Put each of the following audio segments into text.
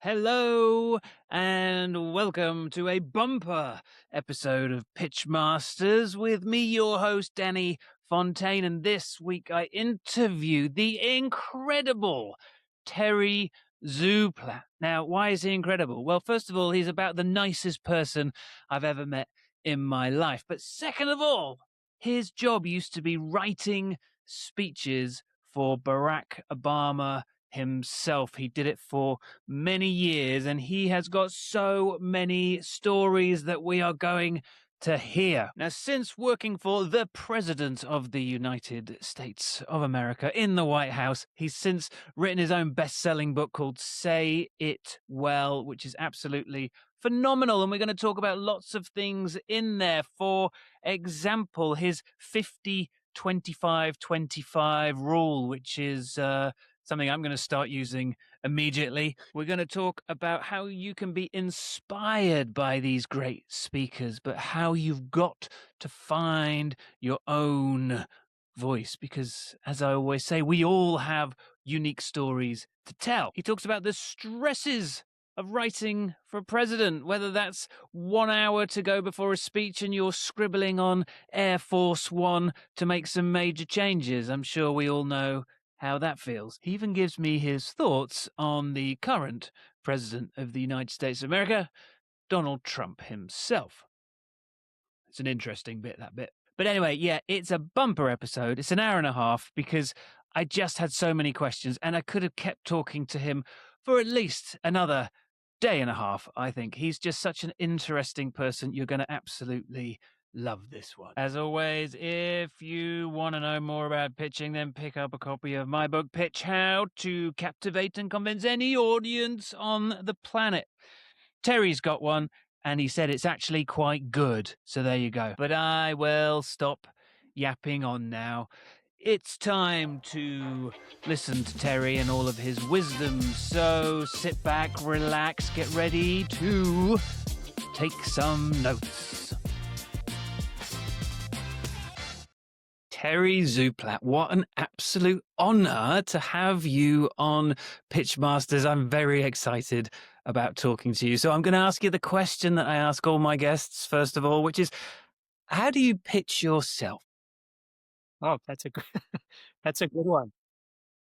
Hello and welcome to a bumper episode of Pitch Masters with me, your host, Danny Fontaine. And this week I interview the incredible Terry Szuplat. Now, why is he incredible? Well, first of all, he's about the nicest person I've ever met in my life. But second of all, his job used to be writing speeches for Barack Obama himself. He did it for many years, and he has got so many stories that we are going to hear. Now, since working for the President of the United States of America in the White House, he's since written his own best-selling book called Say It Well, which is absolutely phenomenal. And we're going to talk about lots of things in there. For example, his 50-25-25 rule, which is something I'm going to start using immediately. We're going to talk about how you can be inspired by these great speakers, but how you've got to find your own voice, because as I always say, we all have unique stories to tell. He talks about the stresses of writing for president, whether that's 1 hour to go before a speech and you're scribbling on Air Force One to make some major changes. I'm sure we all know how that feels. He even gives me his thoughts on the current president of the United States of America, Donald Trump himself. It's an interesting bit, that bit. But anyway, yeah, it's a bumper episode. It's an hour and a half because I just had so many questions and I could have kept talking to him for at least another day and a half, I think. He's just such an interesting person. You're going to absolutely love this one. As always, if you want to know more about pitching, then pick up a copy of my book, Pitch How to Captivate and Convince Any Audience on the Planet. Terry's got one, and he said it's actually quite good. So there you go. But I will stop yapping on now. It's time to listen to Terry and all of his wisdom. So sit back, relax, get ready to take some notes. Terry Szuplat, what an absolute honor to have you on Pitch Masters. I'm very excited about talking to you. So I'm going to ask you the question that I ask all my guests, first of all, which is, how do you pitch yourself? Oh, that's a good one.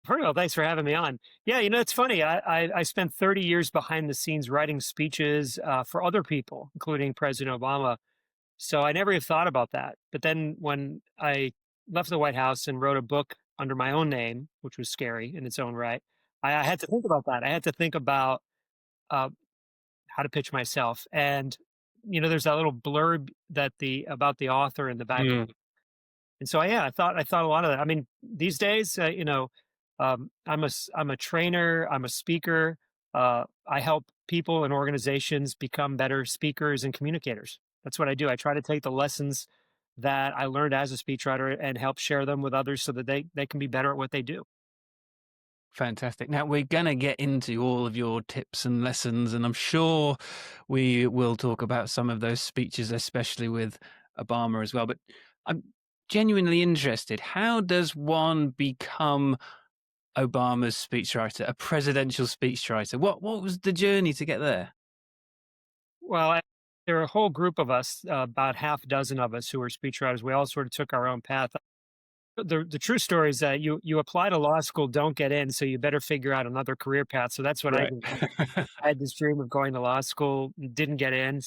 First of all, thanks for having me on. Yeah, it's funny. I spent 30 years behind the scenes writing speeches for other people, including President Obama. So I never even thought about that. But then when I left the White House and wrote a book under my own name, which was scary in its own right, I had to think about that. I had to think about uh, how to pitch myself. And there's that little blurb about the author in the back. And so, yeah, I thought a lot of that. I mean, these days, I'm a trainer, I'm a speaker. I help people and organizations become better speakers and communicators. That's what I do. I try to take the lessons that I learned as a speechwriter and help share them with others so that they can be better at what they do. Fantastic. Now, we're going to get into all of your tips and lessons, and I'm sure we will talk about some of those speeches, especially with Obama as well. But I'm genuinely interested. How does one become Obama's speechwriter, a presidential speechwriter? What was the journey to get there? Well, there are a whole group of us, about half a dozen of us who are speechwriters. We all sort of took our own path. The true story is that you apply to law school, don't get in, so you better figure out another career path. So that's what I did. I had this dream of going to law school, didn't get in.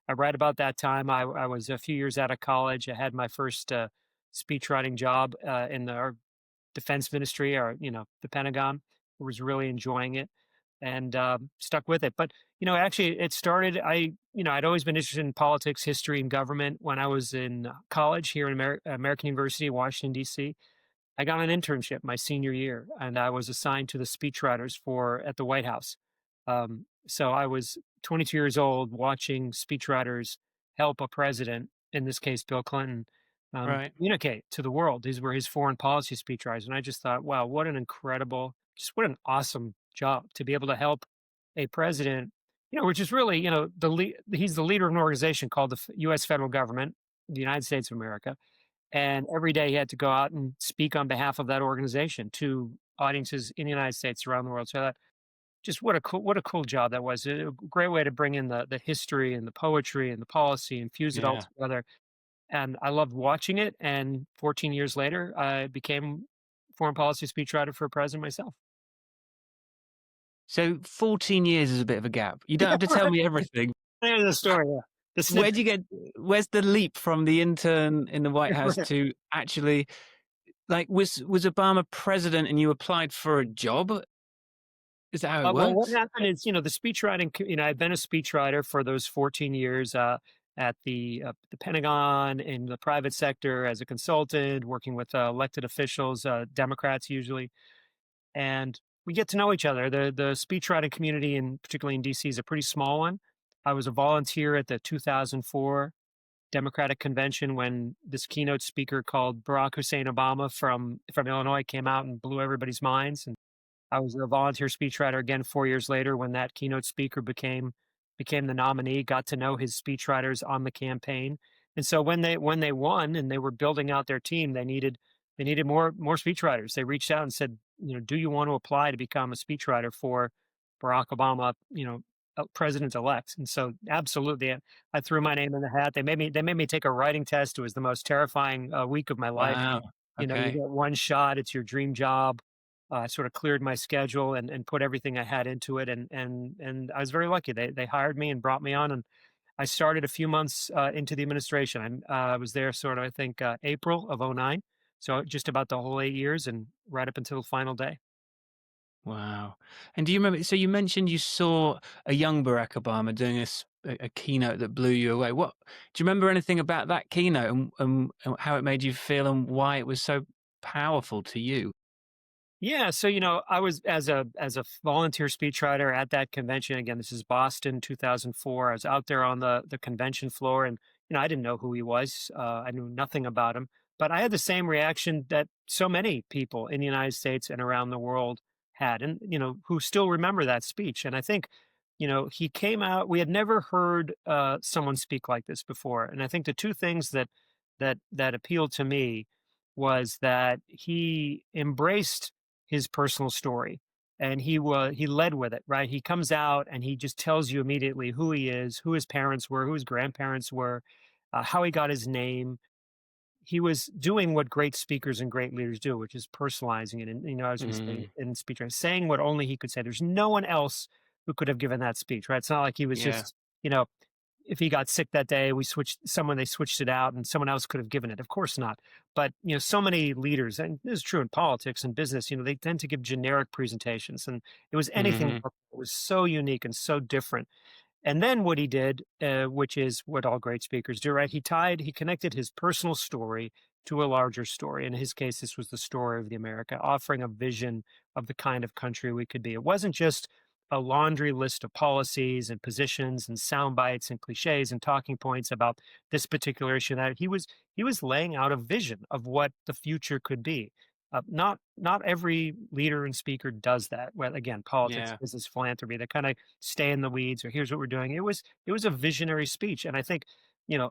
Right about that time, I was a few years out of college. I had my first speechwriting job in our defense ministry, or the Pentagon. I was really enjoying it and stuck with it. But actually, it started. I'd always been interested in politics, history, and government. When I was in college here in American University, Washington D.C., I got an internship my senior year, and I was assigned to the speechwriters at the White House. So I was 22 years old, watching speechwriters help a president, in this case Bill Clinton, Right. communicate to the world. These were his foreign policy speechwriters, and I just thought, wow, what an awesome job to be able to help a president. Which is really, he's the leader of an organization called the U.S. federal government, the United States of America. And every day he had to go out and speak on behalf of that organization to audiences in the United States, around the world. So just what a cool job that was. A great way to bring in the history and the poetry and the policy, and fuse it all Yeah. together. And I loved watching it. And 14 years later, I became foreign policy speechwriter for president myself. So 14 years is a bit of a gap. You don't Yeah, have to tell right. me everything. There's the story. Yeah, the Where'd snippet. you get where's the leap from the intern in the White House to actually like was Obama president and you applied for a job? Is that how it Well, what works? happened is, the speechwriting. I've been a speechwriter for those 14 years at the Pentagon, in the private sector as a consultant, working with elected officials, Democrats usually, and we get to know each other. The speechwriting community, and particularly in DC, is a pretty small one. I was a volunteer at the 2004 Democratic convention when this keynote speaker called Barack Hussein Obama from Illinois came out and blew everybody's minds. And I was a volunteer speechwriter again 4 years later when that keynote speaker became the nominee, got to know his speechwriters on the campaign. And so when they won and they were building out their team, they needed more speechwriters. They reached out and said, "Do you want to apply to become a speechwriter for Barack Obama, president elect?" And so absolutely, I threw my name in the hat. They made me take a writing test. It was the most terrifying week of my life. Wow. You Okay. get one shot, it's your dream job. I sort of cleared my schedule and put everything I had into it, and I was very lucky. They hired me and brought me on, and I started a few months into the administration. I was there sort of, I think, April of '09, so just about the whole 8 years, and right up until the final day. Wow. And do you remember, so you mentioned you saw a young Barack Obama doing a keynote that blew you away. What do you remember anything about that keynote and how it made you feel and why it was so powerful to you? Yeah, so I was as a volunteer speechwriter at that convention. Again, this is Boston, 2004. I was out there on the convention floor, and I didn't know who he was. I knew nothing about him, but I had the same reaction that so many people in the United States and around the world had, and who still remember that speech. And I think, he came out. We had never heard someone speak like this before, and I think the two things that appealed to me was that he embraced his personal story, and he led with it. Right, he comes out and he just tells you immediately who he is, who his parents were, who his grandparents were, how he got his name. He was doing what great speakers and great leaders do, which is personalizing it, and as we say Mm, in speech, right, saying what only he could say. There's no one else who could have given that speech. Right, it's not like he was yeah. just, if he got sick that day, they switched it out and someone else could have given it. Of course not. But, so many leaders, and this is true in politics and business, they tend to give generic presentations. And it was anything Hmm. but. It was so unique and so different. And then what he did, which is what all great speakers do, right? He connected his personal story to a larger story. In his case, this was the story of the America, offering a vision of the kind of country we could be. It wasn't just a laundry list of policies and positions and sound bites and cliches and talking points about this particular issue. That he was laying out a vision of what the future could be. Not every leader and speaker does that. Well, again, politics, Yeah. business, philanthropy, they kind of stay in the weeds, or here's what we're doing. It was a visionary speech, and I think,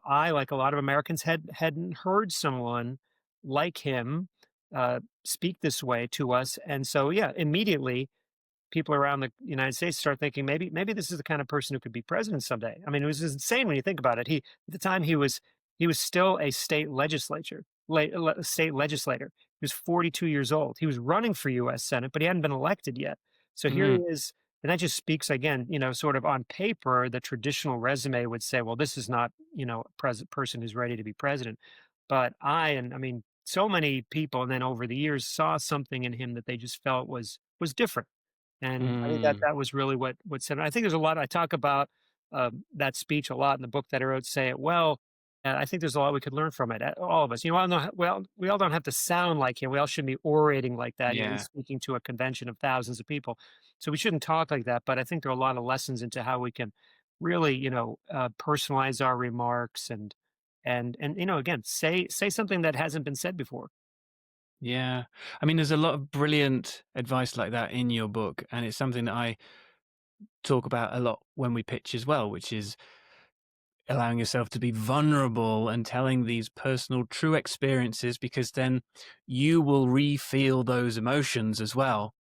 I, like a lot of Americans, hadn't heard someone like him speak this way to us. And so, yeah, immediately people around the United States start thinking, maybe this is the kind of person who could be president someday. I mean, it was insane when you think about it. At the time, he was still a state legislator. He was 42 years old. He was running for U.S. Senate, but he hadn't been elected yet. So here he Mm, is, and that just speaks again. Sort of on paper, the traditional resume would say, well, this is not a person who's ready to be president. But I mean, so many people, and then over the years, saw something in him that they just felt was different. And I think that mm, that was really what said. I think there's a lot I talk about that speech a lot in the book that I wrote, Say It Well. And I think there's a lot we could learn from it. All of us, I don't know, well, we all don't have to sound like him. We all shouldn't be orating like that. He's yeah. speaking to a convention of thousands of people, so we shouldn't talk like that. But I think there are a lot of lessons into how we can really, personalize our remarks and again, say something that hasn't been said before. Yeah. I mean, there's a lot of brilliant advice like that in your book, and it's something that I talk about a lot when we pitch as well, which is allowing yourself to be vulnerable and telling these personal, true experiences, because then you will re-feel those emotions as well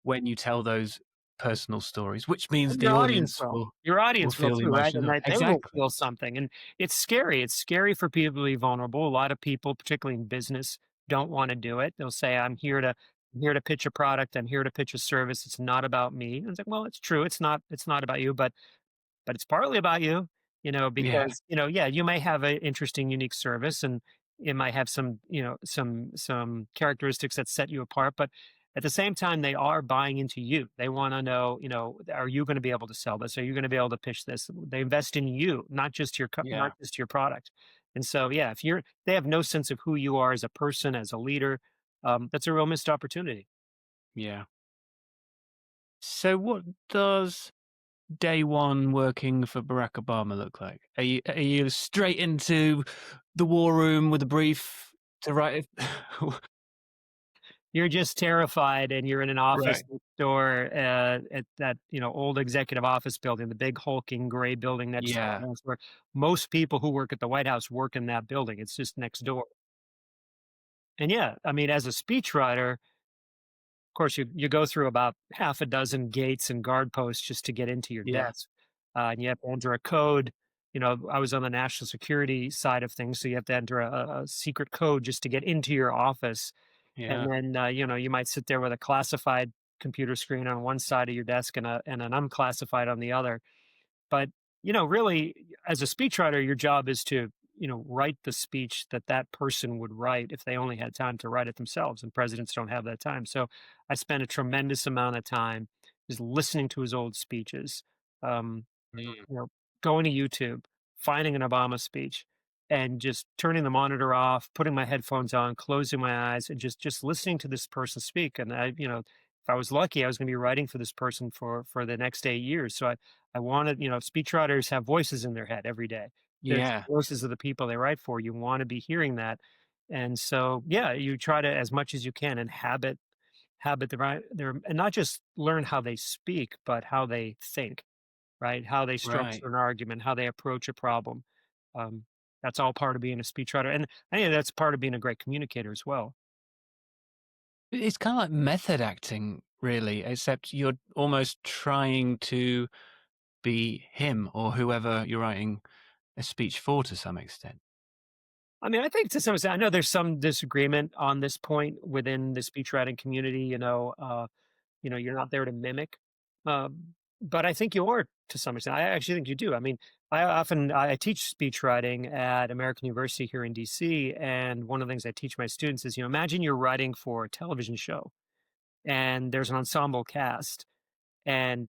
when you tell those personal stories, which means And the your audience audience will. will Your audience will feel the too, right? emotion as And well. they will Exactly. feel something. And it's scary. It's scary for people to be vulnerable. A lot of people, particularly in business, don't want to do it. They'll say, I'm here to pitch a product. I'm here to pitch a service. It's not about me. And it's like, well, it's true. It's not about you, but it's partly about you, Yeah, because, yeah, you may have an interesting, unique service and it might have some, some characteristics that set you apart. But at the same time, they are buying into you. They want to know, are you going to be able to sell this? Are you going to be able to pitch this? They invest in you, not just not yeah, just your product. And so, yeah, if they have no sense of who you are as a person, as a leader, that's a real missed opportunity. yeah. So what does day one working for Barack Obama look like? Are you straight into the war room with a brief to write it? You're just terrified and you're in an office Right. next door, at that, old executive office building, the big hulking gray building next to the Yeah. White House where most people who work at the White House work in that building. It's just next door. And yeah, I mean, as a speechwriter, of course, you go through about half a dozen gates and guard posts just to get into your Yeah. desk, and you have to enter a code. I was on the national security side of things, so you have to enter a secret code just to get into your office. And Yeah. then, you might sit there with a classified computer screen on one side of your desk and an unclassified on the other. But, really, as a speechwriter, your job is to, write the speech that that person would write if they only had time to write it themselves. And presidents don't have that time. So I spent a tremendous amount of time just listening to his old speeches. Um, Mm. you know, going to YouTube, finding an Obama speech, and just turning the monitor off, putting my headphones on, closing my eyes, and just listening to this person speak. And if I was lucky, I was going to be writing for this person for the next 8 years. So I wanted, speechwriters have voices in their head every day. There's Yeah. voices of the people they write for. You want to be hearing that. And so, yeah, you try to, as much as you can, habit the right there, and not just learn how they speak, but how they think, right? How they Right. structure an argument, how they approach a problem. Um, that's all part of being a speechwriter, and I think that's part of being a great communicator as well. It's kind of like method acting, really, except you're almost trying to be him or whoever you're writing a speech for to some extent. I mean, I think to some extent, I know there's some disagreement on this point within the speechwriting community. You're not there to mimic, but I think you are to some extent. I actually think you do. I mean, I teach speech writing at American University here in DC, and one of the things I teach my students is, imagine you're writing for a television show, and there's an ensemble cast, and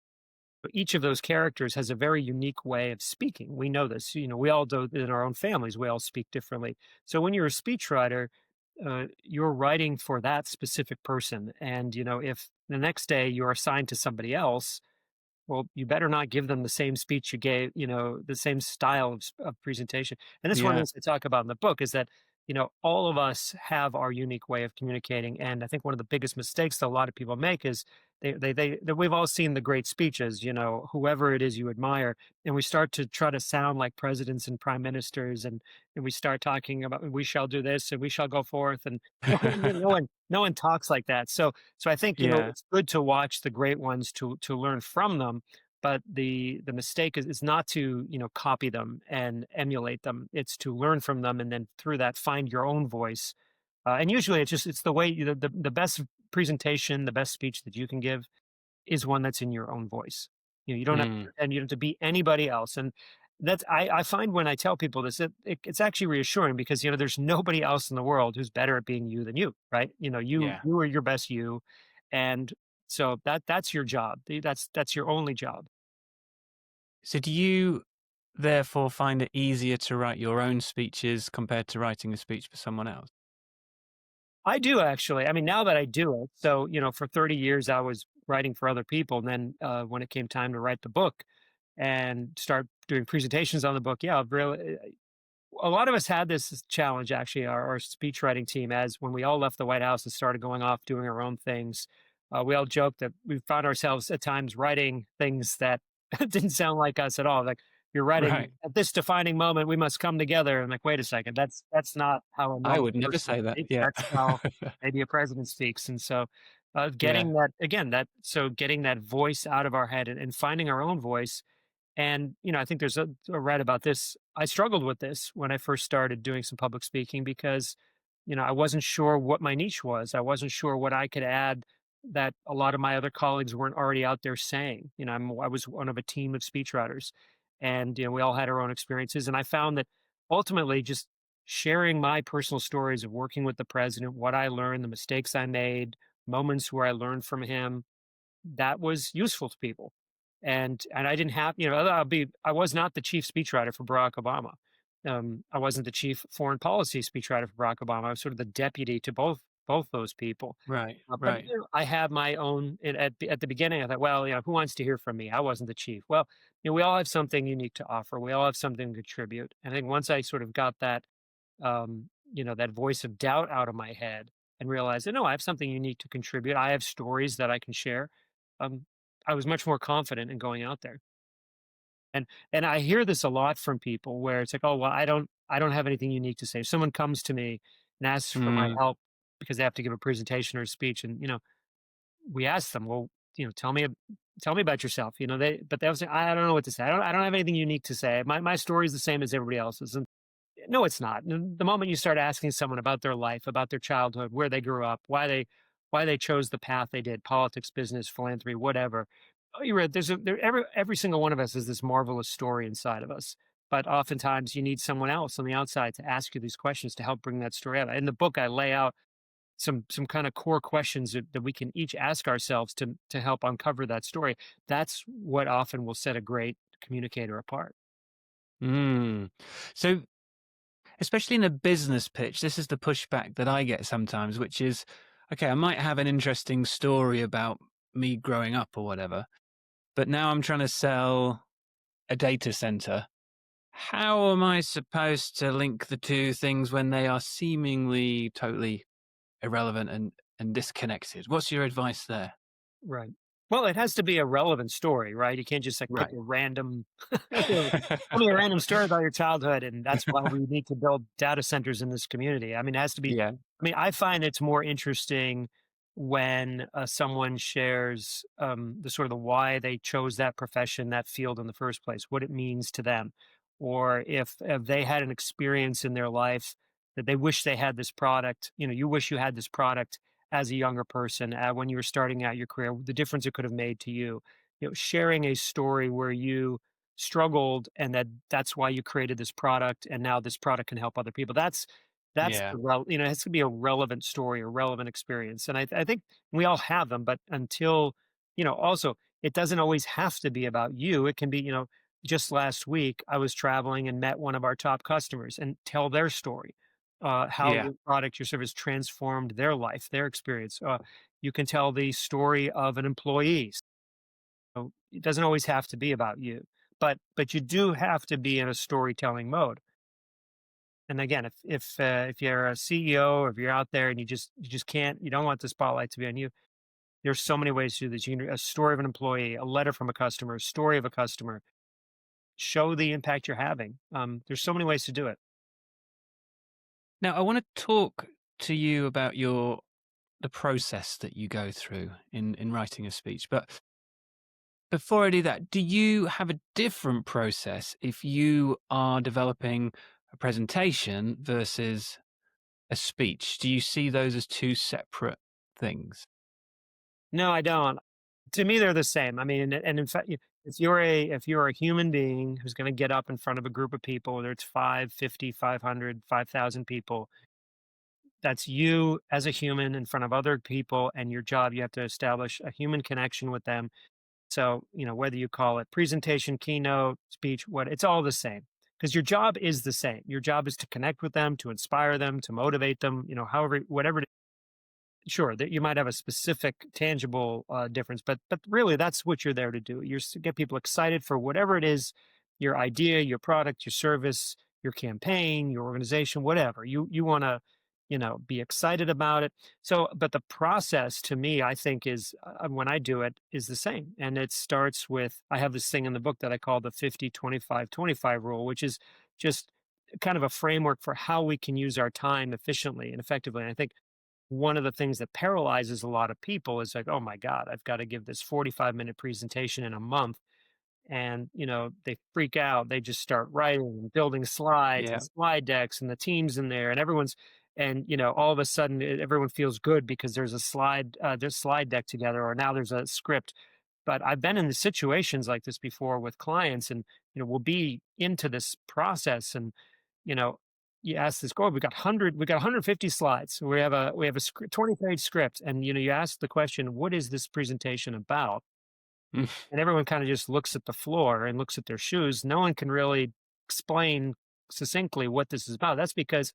each of those characters has a very unique way of speaking. We know this. We all do in our own families. We all speak differently. So when you're a speechwriter, you're writing for that specific person, and if the next day you're assigned to somebody else, well, you better not give them the same speech you gave, the same style of presentation. And this is one of Yeah. the things I talk about in the book is that, all of us have our unique way of communicating. And I think one of the biggest mistakes that a lot of people make is we've all seen the great speeches, whoever it is you admire, and we start to try to sound like presidents and prime ministers, and we start talking about we shall do this and we shall go forth, and no one talks like that. So I think, Yeah. it's good to watch the great ones to learn from them, but the mistake is not to, copy them and emulate them. It's to learn from them and then through that find your own voice. And usually it's the way the best presentation, the best speech that you can give is one that's in your own voice. You don't have to Mm. pretend, you don't have to be anybody else. And that's I find when I tell people this, it's actually reassuring because there's nobody else in the world who's better at being you than you, right? You Yeah. you are your best you, and so that's your job. That's your only job. So do you therefore find it easier to write your own speeches compared to writing a speech for someone else? I do actually. I mean, now that I do it, so for 30 years I was writing for other people, and then when it came time to write the book and start doing presentations on the book, yeah, I've really a lot of us had this challenge actually, our speech writing team, as when we all left the White House and started going off doing our own things. We all joked that we found ourselves at times writing things that didn't sound like us at all. Like, you're writing Right. at this defining moment, we must come together. And like, wait a second, that's not how a I normal would never person say that. speaks. Yeah. That's how maybe a president speaks. And so, Yeah. Getting that again, that so getting that voice out of our head and finding our own voice. And, I think there's a read about this. I struggled with this when I first started doing some public speaking because, I wasn't sure what my niche was. I wasn't sure what I could add that a lot of my other colleagues weren't already out there saying. I was one of a team of speechwriters, and, we all had our own experiences. And I found that ultimately just sharing my personal stories of working with the president, what I learned, the mistakes I made, moments where I learned from him, that was useful to people. And I didn't have, I was not the chief speechwriter for Barack Obama. I wasn't the chief foreign policy speechwriter for Barack Obama. I was sort of the deputy to both those people. Right. But Right. I had my own at the beginning. I thought, well, who wants to hear from me? I wasn't the chief. Well, we all have something unique to offer. We all have something to contribute. And I think once I sort of got that that voice of doubt out of my head and realized that no, I have something unique to contribute. I have stories that I can share. Um, I was much more confident in going out there. And I hear this a lot from people where it's like, oh well, I don't have anything unique to say. If someone comes to me and asks for my Mm. help because they have to give a presentation or a speech, and we ask them, well, tell me about yourself. They'll say, I don't know what to say. I don't have anything unique to say. My story is the same as everybody else's. And no, it's not. The moment you start asking someone about their life, about their childhood, where they grew up, why they chose the path they did, politics, business, philanthropy, whatever. Oh, you're right. Every single one of us has this marvelous story inside of us. But oftentimes you need someone else on the outside to ask you these questions to help bring that story out. In the book, I lay out some kind of core questions that we can each ask ourselves to help uncover that story. That's what often will set a great communicator apart. Mm. So, especially in a business pitch, this is the pushback that I get sometimes, which is, okay, I might have an interesting story about me growing up or whatever, but now I'm trying to sell a data center. How am I supposed to link the two things when they are seemingly totally irrelevant and disconnected? What's your advice there? Right. Well, it has to be a relevant story, right? You can't just like pick Right. a random, tell me a random story about your childhood, and that's why we need to build data centers in this community. I mean, it has to be. Yeah. I mean, I find it's more interesting when someone shares the sort of the why they chose that profession, that field in the first place, what it means to them, or if they had an experience in their life that they wish they had this product. You wish you had this product as a younger person, when you were starting out your career, the difference it could have made to you. Sharing a story where you struggled and that's why you created this product, and now this product can help other people. That's Yeah. it has to be a relevant story, a relevant experience, and I think we all have them, but until also it doesn't always have to be about you. It can be just last week I was traveling and met one of our top customers and tell their story, how Yeah. your product, your service transformed their life, their experience. You can tell the story of an employee. So it doesn't always have to be about you, but you do have to be in a storytelling mode. And again, if you're a CEO or if you're out there and you just can't, you don't want the spotlight to be on you. There's so many ways to do this. You can do a story of an employee, a letter from a customer, a story of a customer. Show the impact you're having. There's so many ways to do it. Now, I want to talk to you about the process that you go through in writing a speech. But before I do that, do you have a different process if you are developing a presentation versus a speech? Do you see those as two separate things? No, I don't. To me, they're the same. I mean, and in fact, if you're a human being who's going to get up in front of a group of people, whether it's 550, 500, 5,000 people, that's you as a human in front of other people, and your job, you have to establish a human connection with them. So, whether you call it presentation, keynote, speech, it's all the same because your job is the same. Your job is to connect with them, to inspire them, to motivate them, however, whatever. Sure, that you might have a specific tangible difference, but really that's what you're there to do. You're to get people excited for whatever it is, your idea, your product, your service, your campaign, your organization, whatever. You want to, be excited about it. So, but the process to me, I think is when I do it is the same. And it starts with I have this thing in the book that I call the 50-25-25 rule, which is just kind of a framework for how we can use our time efficiently and effectively. And I think one of the things that paralyzes a lot of people is like, oh my God, I've got to give this 45-minute presentation in a month. And, they freak out. They just start writing and building slides and Yeah. slide decks, and the team's in there, and all of a sudden everyone feels good because there's slide deck together, or now there's a script. But I've been in the situations like this before with clients, and, we'll be into this process, and, you know, you ask this, we got 150 slides. We have a 20-page script. And, you ask the question, what is this presentation about? Mm. And everyone kind of just looks at the floor and looks at their shoes. No one can really explain succinctly what this is about. That's because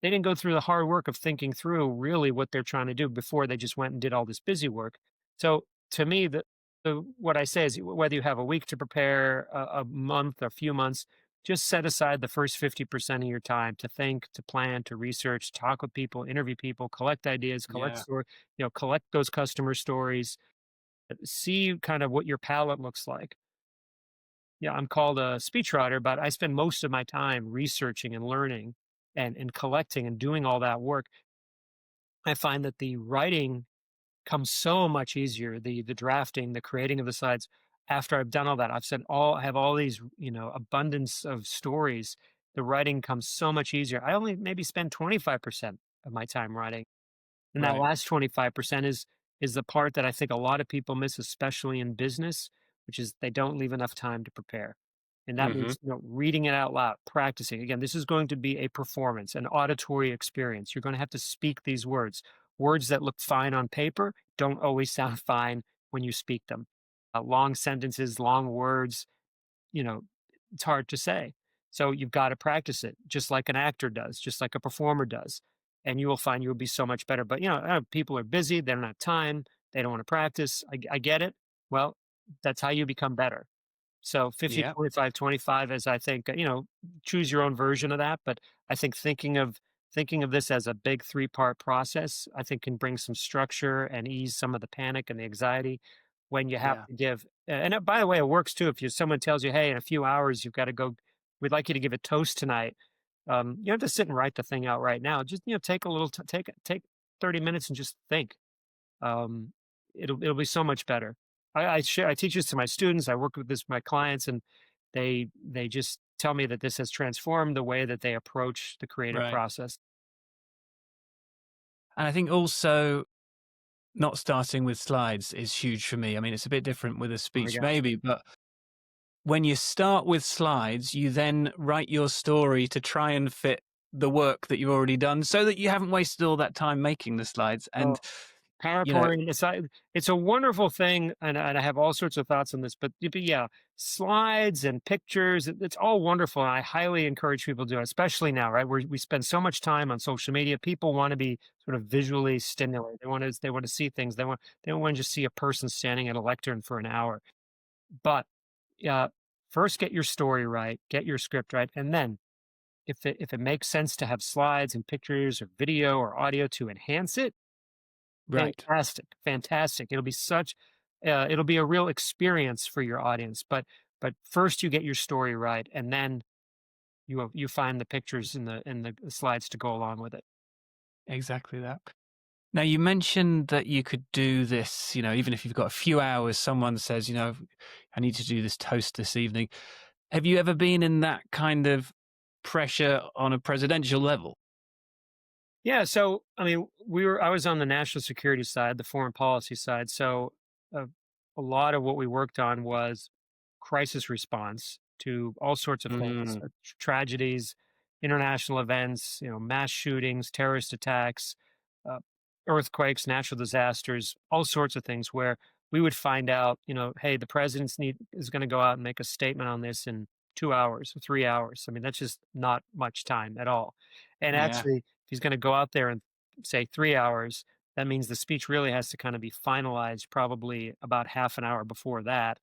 they didn't go through the hard work of thinking through really what they're trying to do before they just went and did all this busy work. So to me, what I say is, whether you have a week to prepare, a month, a few months, just set aside the first 50% of your time to think, to plan, to research, talk with people, interview people, collect ideas, Yeah. collect those customer stories, see kind of what your palette looks like. Yeah, I'm called a speechwriter, but I spend most of my time researching and learning and collecting and doing all that work. I find that the writing comes so much easier, the drafting, the creating of the slides, after I've done all that. I have all these, abundance of stories. The writing comes so much easier. I only maybe spend 25% of my time writing. And that Right. last 25% is the part that I think a lot of people miss, especially in business, which is they don't leave enough time to prepare. And that Hmm. means, reading it out loud, practicing. Again, this is going to be a performance, an auditory experience. You're going to have to speak these words. Words that look fine on paper don't always sound fine when you speak them. Long sentences, long words, you know, it's hard to say. So you've got to practice it just like an actor does, just like a performer does. And you will find you'll be so much better. But, people are busy, they don't have time, they don't want to practice. I get it. Well, that's how you become better. So 50, Yeah. 25, 25 is, I think, choose your own version of that. But I think thinking of this as a big three-part process, I think can bring some structure and ease some of the panic and the anxiety when you have Yeah. to give. And by the way, it works too. If someone tells you, hey, in a few hours, you've got to go, we'd like you to give a toast tonight. You don't have to sit and write the thing out right now. Just, take a little, take 30 minutes and just think. um, it'll be so much better. I teach this to my students. I work with this with my clients, and they just tell me that this has transformed the way that they approach the creative Right. process. And I think also not starting with slides is huge for me. I mean, it's a bit different with a Oh my speech, gosh. maybe, but when you start with slides, you then write your story to try and fit the work that you've already done so that you haven't wasted all that time making the slides. And, Oh, you know, PowerPoint, it's a wonderful thing, and I have all sorts of thoughts on this, but yeah, slides and pictures, it's all wonderful, and I highly encourage people to do it, especially now, right? We spend so much time on social media. People want to be sort of visually stimulated. They want to see things. They don't want to just see a person standing at a lectern for an hour. But uh, first, get your story right, get your script right, and then if it makes sense to have slides and pictures or video or audio to enhance it, right. fantastic, fantastic. It'll be a real experience for your audience. But first, you get your story right, and then you find the pictures and the slides to go along with it. Exactly that. Now, you mentioned that you could do this, even if you've got a few hours, someone says, I need to do this toast this evening. Have you ever been in that kind of pressure on a presidential level? Yeah, so I mean, I was on the national security side, the foreign policy side. So uh, a lot of what we worked on was crisis response to all sorts of things, Mm, tragedies, international events, mass shootings, terrorist attacks, uh, earthquakes, natural disasters, all sorts of things where we would find out, hey, the is going to go out and make a statement on this in 2 hours or 3 hours. I mean, that's just not much time at all. And yeah. actually, if he's going to go out there and say 3 hours, that means the speech really has to kind of be finalized probably about half an hour before that.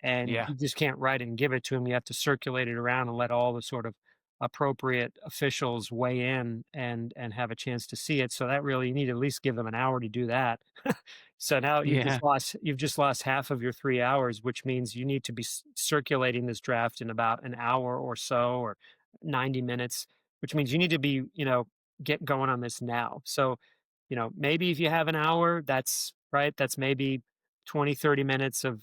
And Yeah. you just can't write it and give it to him. You have to circulate it around and let all the sort of appropriate officials weigh in and have a chance to see it. So that really, you need to at least give them an hour to do that. So now Yeah. you've just lost half of your 3 hours, which means you need to be circulating this draft in about an hour or so, or 90 minutes, which means you need to be, get going on this now. So, maybe if you have an hour, that's right. That's maybe 20, 30 minutes of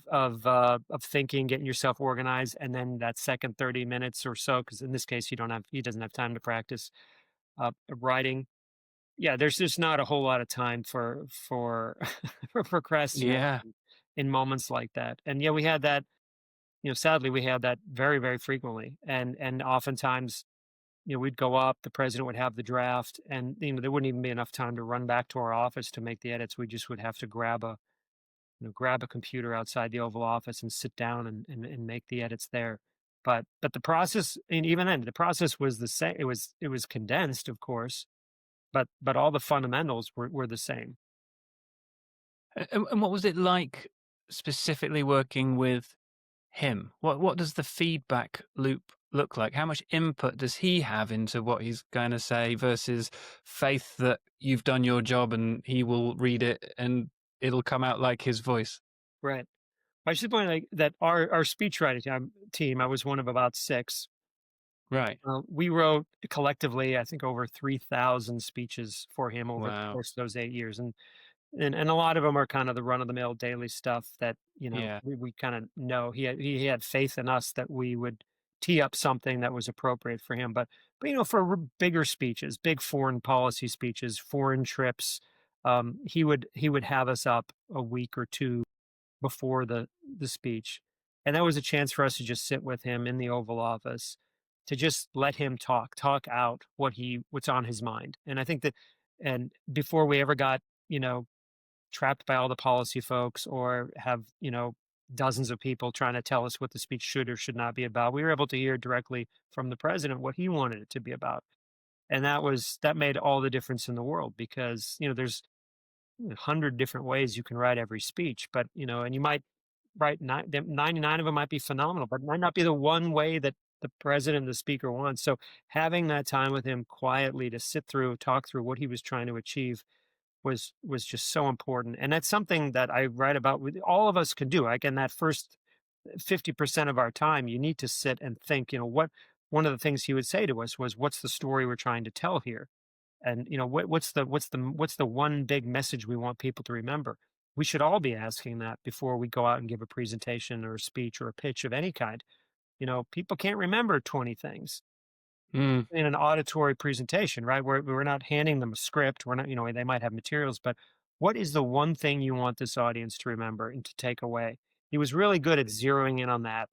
thinking, getting yourself organized, and then that second 30 minutes or so, because in this case, he doesn't have time to practice writing. Yeah, there's just not a whole lot of time for for procrastination Yeah. in moments like that. And yeah, we had that. Sadly, we had that very, very frequently, and oftentimes, we'd go up, the president would have the draft, and there wouldn't even be enough time to run back to our office to make the edits. We just would have to grab a computer outside the Oval Office and sit down and make the edits there. But the process, and even then, the process was the same. It was condensed, of course, but all the fundamentals were the same. And what was it like specifically working with him? What does the feedback loop look like? How much input does he have into what he's going to say versus faith that you've done your job and he will read it and it'll come out like his voice? Right. I should point out that our speechwriting team, I was one of about six. Right. We wrote collectively, I think, over 3,000 speeches for him over the Wow. course of those 8 years, and a lot of them are kind of the run of the mill daily stuff that Yeah. we kind of know. He had faith in us that we would tee up something that was appropriate for him. But for bigger speeches, big foreign policy speeches, foreign trips, he would have us up a week or two before the speech. And that was a chance for us to just sit with him in the Oval Office, to just let him talk out what's on his mind. And I think that, and before we ever got, you know, trapped by all the policy folks, or have, dozens of people trying to tell us what the speech should or should not be about, we were able to hear directly from the president what he wanted it to be about. And that made all the difference in the world, because, there's 100 different ways you can write every speech, but and you might write 99 of them might be phenomenal, but might not be the one way that the president, the speaker wants. So having that time with him quietly to sit through, talk through what he was trying to achieve was just so important. And that's something that I write about with all of us can do. Like in that first 50% of our time, you need to sit and think, what one of the things he would say to us was, what's the story we're trying to tell here? And what's the one big message we want people to remember? We should all be asking that before we go out and give a presentation or a speech or a pitch of any kind. People can't remember 20 things Mm. in an auditory presentation, right? We're not handing them a script. We're not, they might have materials, but what is the one thing you want this audience to remember and to take away? He was really good at zeroing in on that,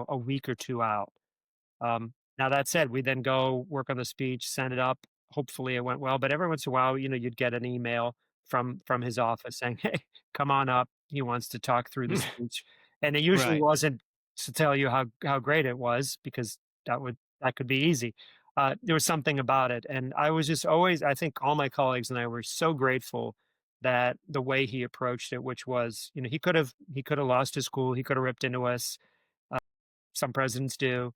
a week or two out. Now that said, we then go work on the speech, send it up. Hopefully it went well. But every once in a while, you'd get an email from his office saying, "Hey, come on up. He wants to talk through the speech." And it usually Right. wasn't to tell you how great it was, because that could be easy. There was something about it, and I was just always. I think all my colleagues and I were so grateful that the way he approached it, which was, he could have lost his cool, he could have ripped into us. Uh, some presidents do,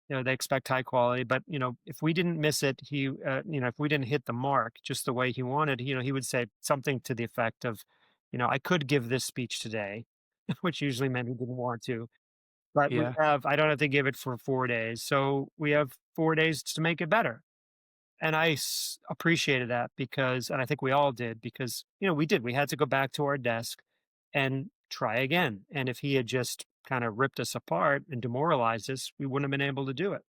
they expect high quality, but if we didn't miss it, if we didn't hit the mark just the way he wanted, he would say something to the effect of, I could give this speech today, which usually meant he didn't want to, but Yeah. I don't have to give it for 4 days, so we have 4 days to make it better. And I appreciated that, and I think we all did, because we had to go back to our desk and try again. And if he had just kind of ripped us apart and demoralized us, we wouldn't have been able to do it.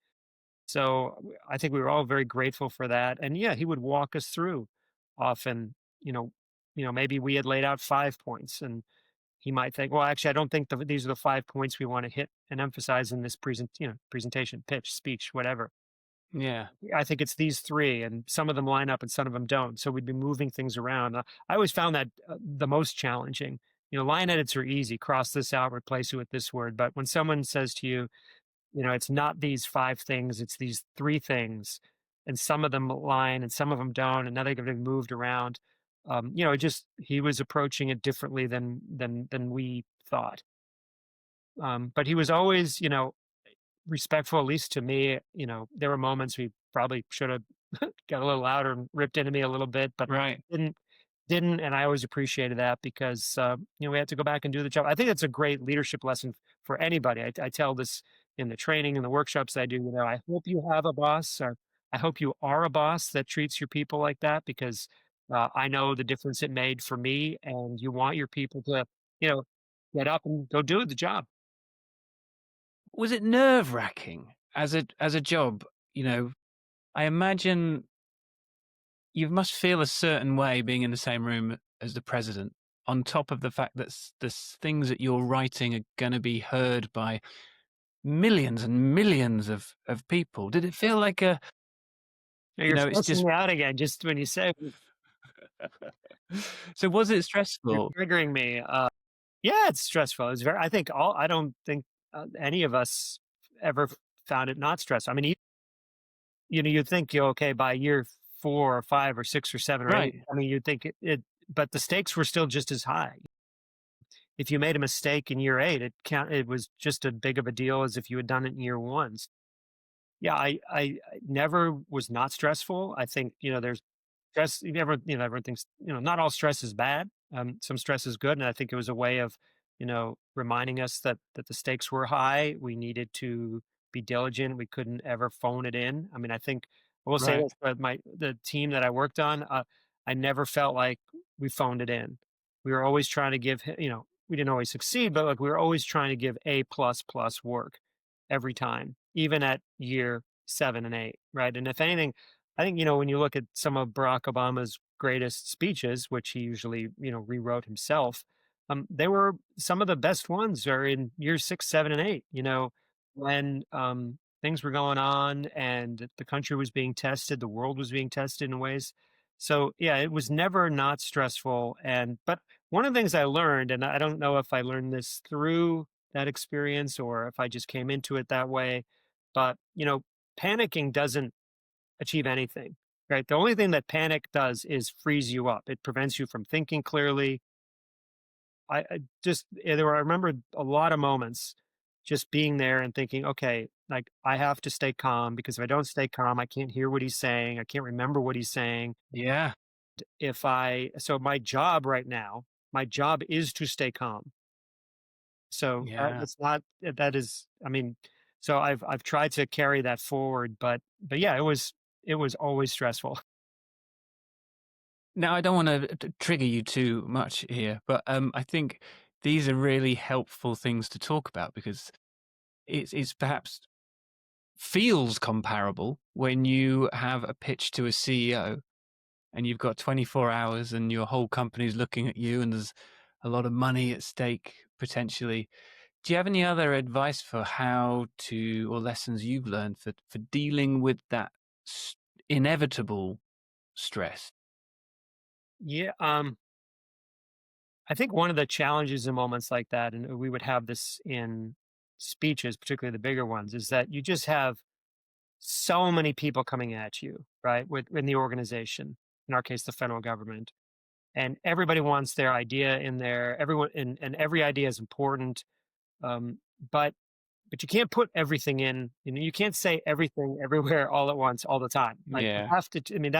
So I think we were all very grateful for that. And yeah, he would walk us through often, maybe we had laid out 5 points, and he might think, well, actually, I don't think these are the 5 points we want to hit and emphasize in this presentation, pitch, speech, whatever. Yeah. I think it's these three, and some of them line up and some of them don't. So we'd be moving things around. I always found that the most challenging. Line edits are easy. Cross this out, replace it with this word. But when someone says to you, it's not these 5 things, it's these 3 things, and some of them align and some of them don't, and now they're going to be moved around. It just, he was approaching it differently than we thought. But he was always, respectful, at least to me. There were moments we probably should have got a little louder and ripped into me a little bit, but Right. didn't didn't, and I always appreciated that, because we had to go back and do the job. I think that's a great leadership lesson for anybody. I tell this in the training and the workshops I do. I hope you have a boss, or I hope you are a boss that treats your people like that, because I know the difference it made for me, and you want your people to, you know, get up and go do the job. Was it nerve-wracking as a job? You know, I imagine you must feel a certain way being in the same room as the president, on top of the fact that things that you're writing are gonna be heard by millions and millions of people. Did it feel like a Now you you're know, it's stressing just me out again just when you say so was it you're stressful? triggering me. Yeah, it's stressful. It's very. I don't think any of us ever found it not stressful. I mean, you'd think you okay by year 4 or 5 or 6 or 7 or 8. Right. I mean, you'd think but the stakes were still just as high. If you made a mistake in year 8, it was just as big of a deal as if you had done it in year 1. Yeah, I never was not stressful. I think, there's stress. Everyone thinks, not all stress is bad. Some stress is good. And I think it was a way of, reminding us that the stakes were high. We needed to be diligent. We couldn't ever phone it in. I mean, I will say Right. this, but the team that I worked on, I never felt like we phoned it in. We were always trying to we didn't always succeed, but like we were always trying to give A++ work every time, even at year 7 and 8, right? And if anything, I think, when you look at some of Barack Obama's greatest speeches, which he usually, rewrote himself, they were some of the best ones are in year 6, 7, and 8, when things were going on and the country was being tested, the world was being tested in ways. So yeah, it was never not stressful. But one of the things I learned, and I don't know if I learned this through that experience or if I just came into it that way, but panicking doesn't achieve anything, right? The only thing that panic does is freeze you up. It prevents you from thinking clearly. I remember a lot of moments just being there and thinking, okay, like I have to stay calm because if I don't stay calm, I can't hear what he's saying. I can't remember what he's saying. Yeah. So my job is to stay calm. So Yeah. that's not, that is, I mean, so I've tried to carry that forward, but yeah, it was always stressful. Now, I don't wanna trigger you too much here, but, I think these are really helpful things to talk about because it's perhaps feels comparable when you have a pitch to a CEO and you've got 24 hours and your whole company's looking at you and there's a lot of money at stake potentially. Do you have any other advice for how to or lessons you've learned for dealing with that s inevitable stress? Yeah, I think one of the challenges in moments like that, and we would have this in speeches, particularly the bigger ones, is that you just have so many people coming at you, right? Within the organization, in our case, the federal government, and everybody wants their idea in there. Everyone, and every idea is important. Um, but but you can't put everything in. You can't say everything everywhere all at once all the time. Like you Yeah. have to. I mean,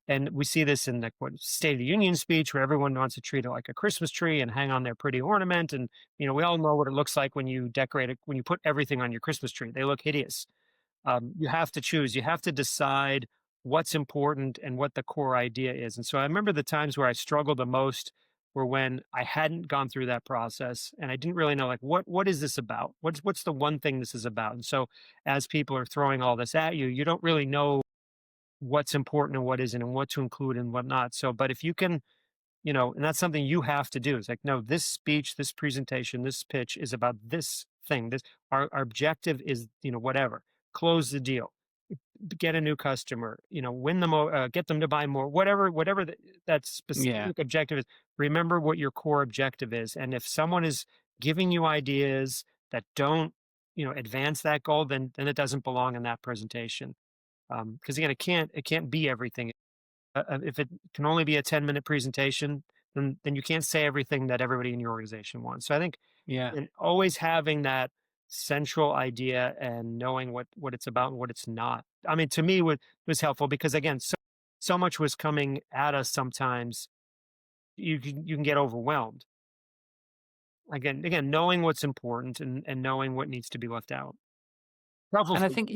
and we see this in the State of the Union speech where everyone wants to treat it like a Christmas tree and hang on their pretty ornament. And we all know what it looks like when you decorate it, when you put everything on your Christmas tree. They look hideous. You have to choose. You have to decide what's important and what the core idea is. And so I remember the times where I struggled the most were when I hadn't gone through that process and I didn't really know like what is this about? What's the one thing this is about? And so as people are throwing all this at you, you don't really know what's important and what isn't and what to include and what not. So but if you can, and that's something you have to do. It's like, no, this speech, this presentation, this pitch is about this thing. Our objective is, whatever. Close the deal, get a new customer, win them, get them to buy more, whatever that Yeah. specific objective is. Remember what your core objective is. And if someone is giving you ideas that don't, advance that goal, then it doesn't belong in that presentation. Because again, it can't be everything. If it can only be a 10-minute presentation, then you can't say everything that everybody in your organization wants. So I think Yeah. and always having that central idea and knowing what it's about and what it's not. I mean, to me, was helpful because again, so much was coming at us. Sometimes you can get overwhelmed. Again, knowing what's important and knowing what nees to be left out. Helpful And I for think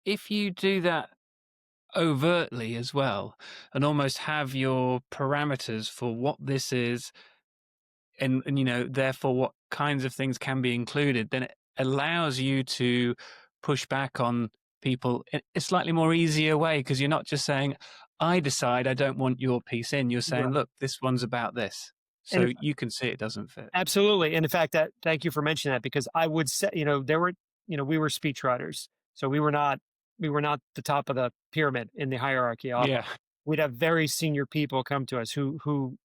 if you do that overtly as well, and almost have your parameters for what this is, and therefore what kinds of things can be included, then it allows you to push back on people in a slightly more easier way, because you're not just saying, I decide I don't want your piece in. You're saying, Right. look, this one's about this, And so you can see it doesn't fit. absolutely. And in fact, that thank you for mentioning that because I would say, there were, we were speechwriters. So we were not the top of the pyramid in the hierarchy. Yeah. We'd have very senior people come to us who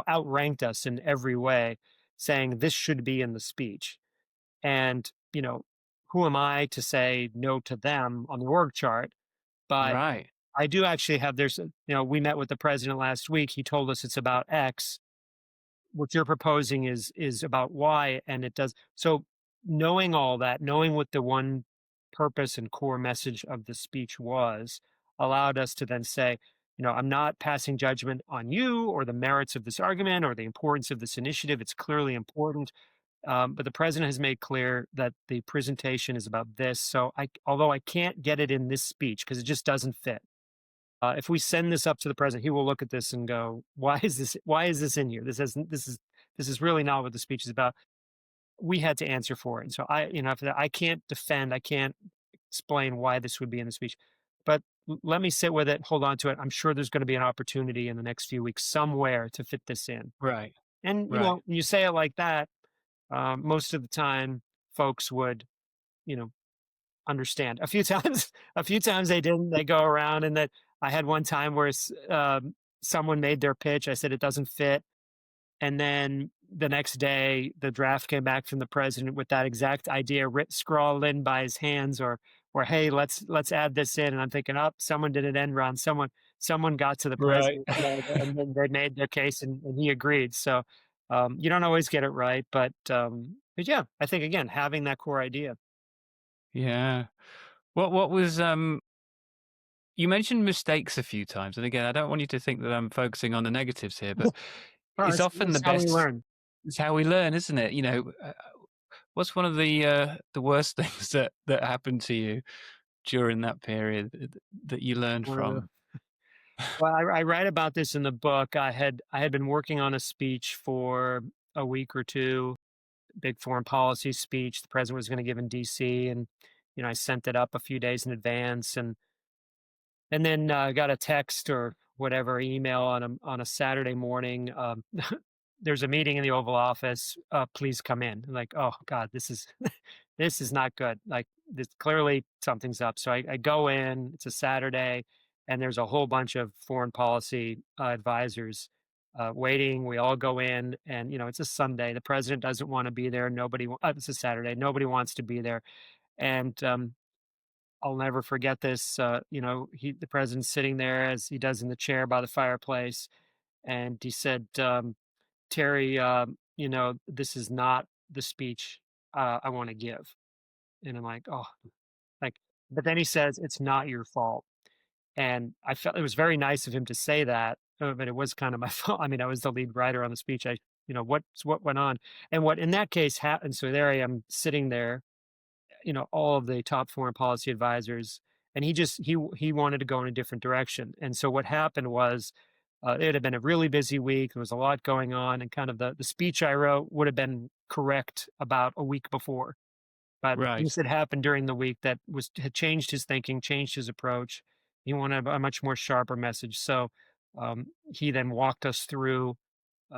outranked us in every way, saying this should be in the speech. And, who am I to say no to them on the org chart? But Right. I do actually have we met with the president last week. He told us it's about X. What you're proposing is about Y, and it does. So knowing all that, knowing what the one purpose and core message of the speech was, allowed us to then say, I'm not passing judgment on you or the merits of this argument or the importance of this initiative. It's clearly important, but the president has made clear that the presentation is about this. So although I can't get it in this speech because it just doesn't fit, if we send this up to the president, he will look at this and go, "Why is this? Why is this in here? This is really not what the speech is about." We had to answer for it, and so after that, I can't defend, I can't explain why this would be in the speech, but let me sit with it, hold on to it. I'm sure there's going to be an opportunity in the next few weeks somewhere to fit this in. Right. And Right. when you say it like that, most of the time, folks would, you know, understand. A few times, a few times they didn't. They go around, and that I had one time where someone made their pitch. I said it doesn't fit, and then the next day, the draft came back from the president with that exact idea scrawled in by his hands, or hey, let's add this in. And I'm thinking, up, someone did an end run. Someone got to the Right. president, and then they made their case, and he agreed. So you don't always get it right, but yeah, I think again having that core idea. Yeah. What was you mentioned mistakes a few times, and again, I don't want you to think that I'm focusing on the negatives here, but Oh, it's often that's the how we best. learn. It's how we learn, isn't it? What's one of the worst things that happened to you during that period that you learned One of the from? Well, I write about this in the book. I had been working on a speech for a week or two, big foreign policy speech the president was going to give in DC, and I sent it up a few days in advance, and then got a text or whatever email on a Saturday morning. There's a meeting in the Oval Office. Please come in. I'm like, oh God, this is this is not good. Like this clearly something's up. So I go in. It's a Saturday, and there's a whole bunch of foreign policy advisors waiting. We all go in, and it's a Sunday. The president doesn't want to be there. It's a Saturday. Nobody wants to be there, and I'll never forget this. The president's sitting there as he does in the chair by the fireplace, and he said, "Terry, this is not the speech I want to give." And I'm like, "Oh, like." But then he says, "It's not your fault," and I felt it was very nice of him to say that, but it was kind of my fault. I mean, I was the lead writer on the speech. What went on, and what in that case happened. So there I am sitting there, all of the top foreign policy advisors, and he wanted to go in a different direction. And so what happened was, it had been a really busy week. There was a lot going on, and kind of the speech I wrote would have been correct about a week before. But Right. things had happened during the week that had changed his thinking, changed his approach. He wanted a much more sharper message. So he then walked us through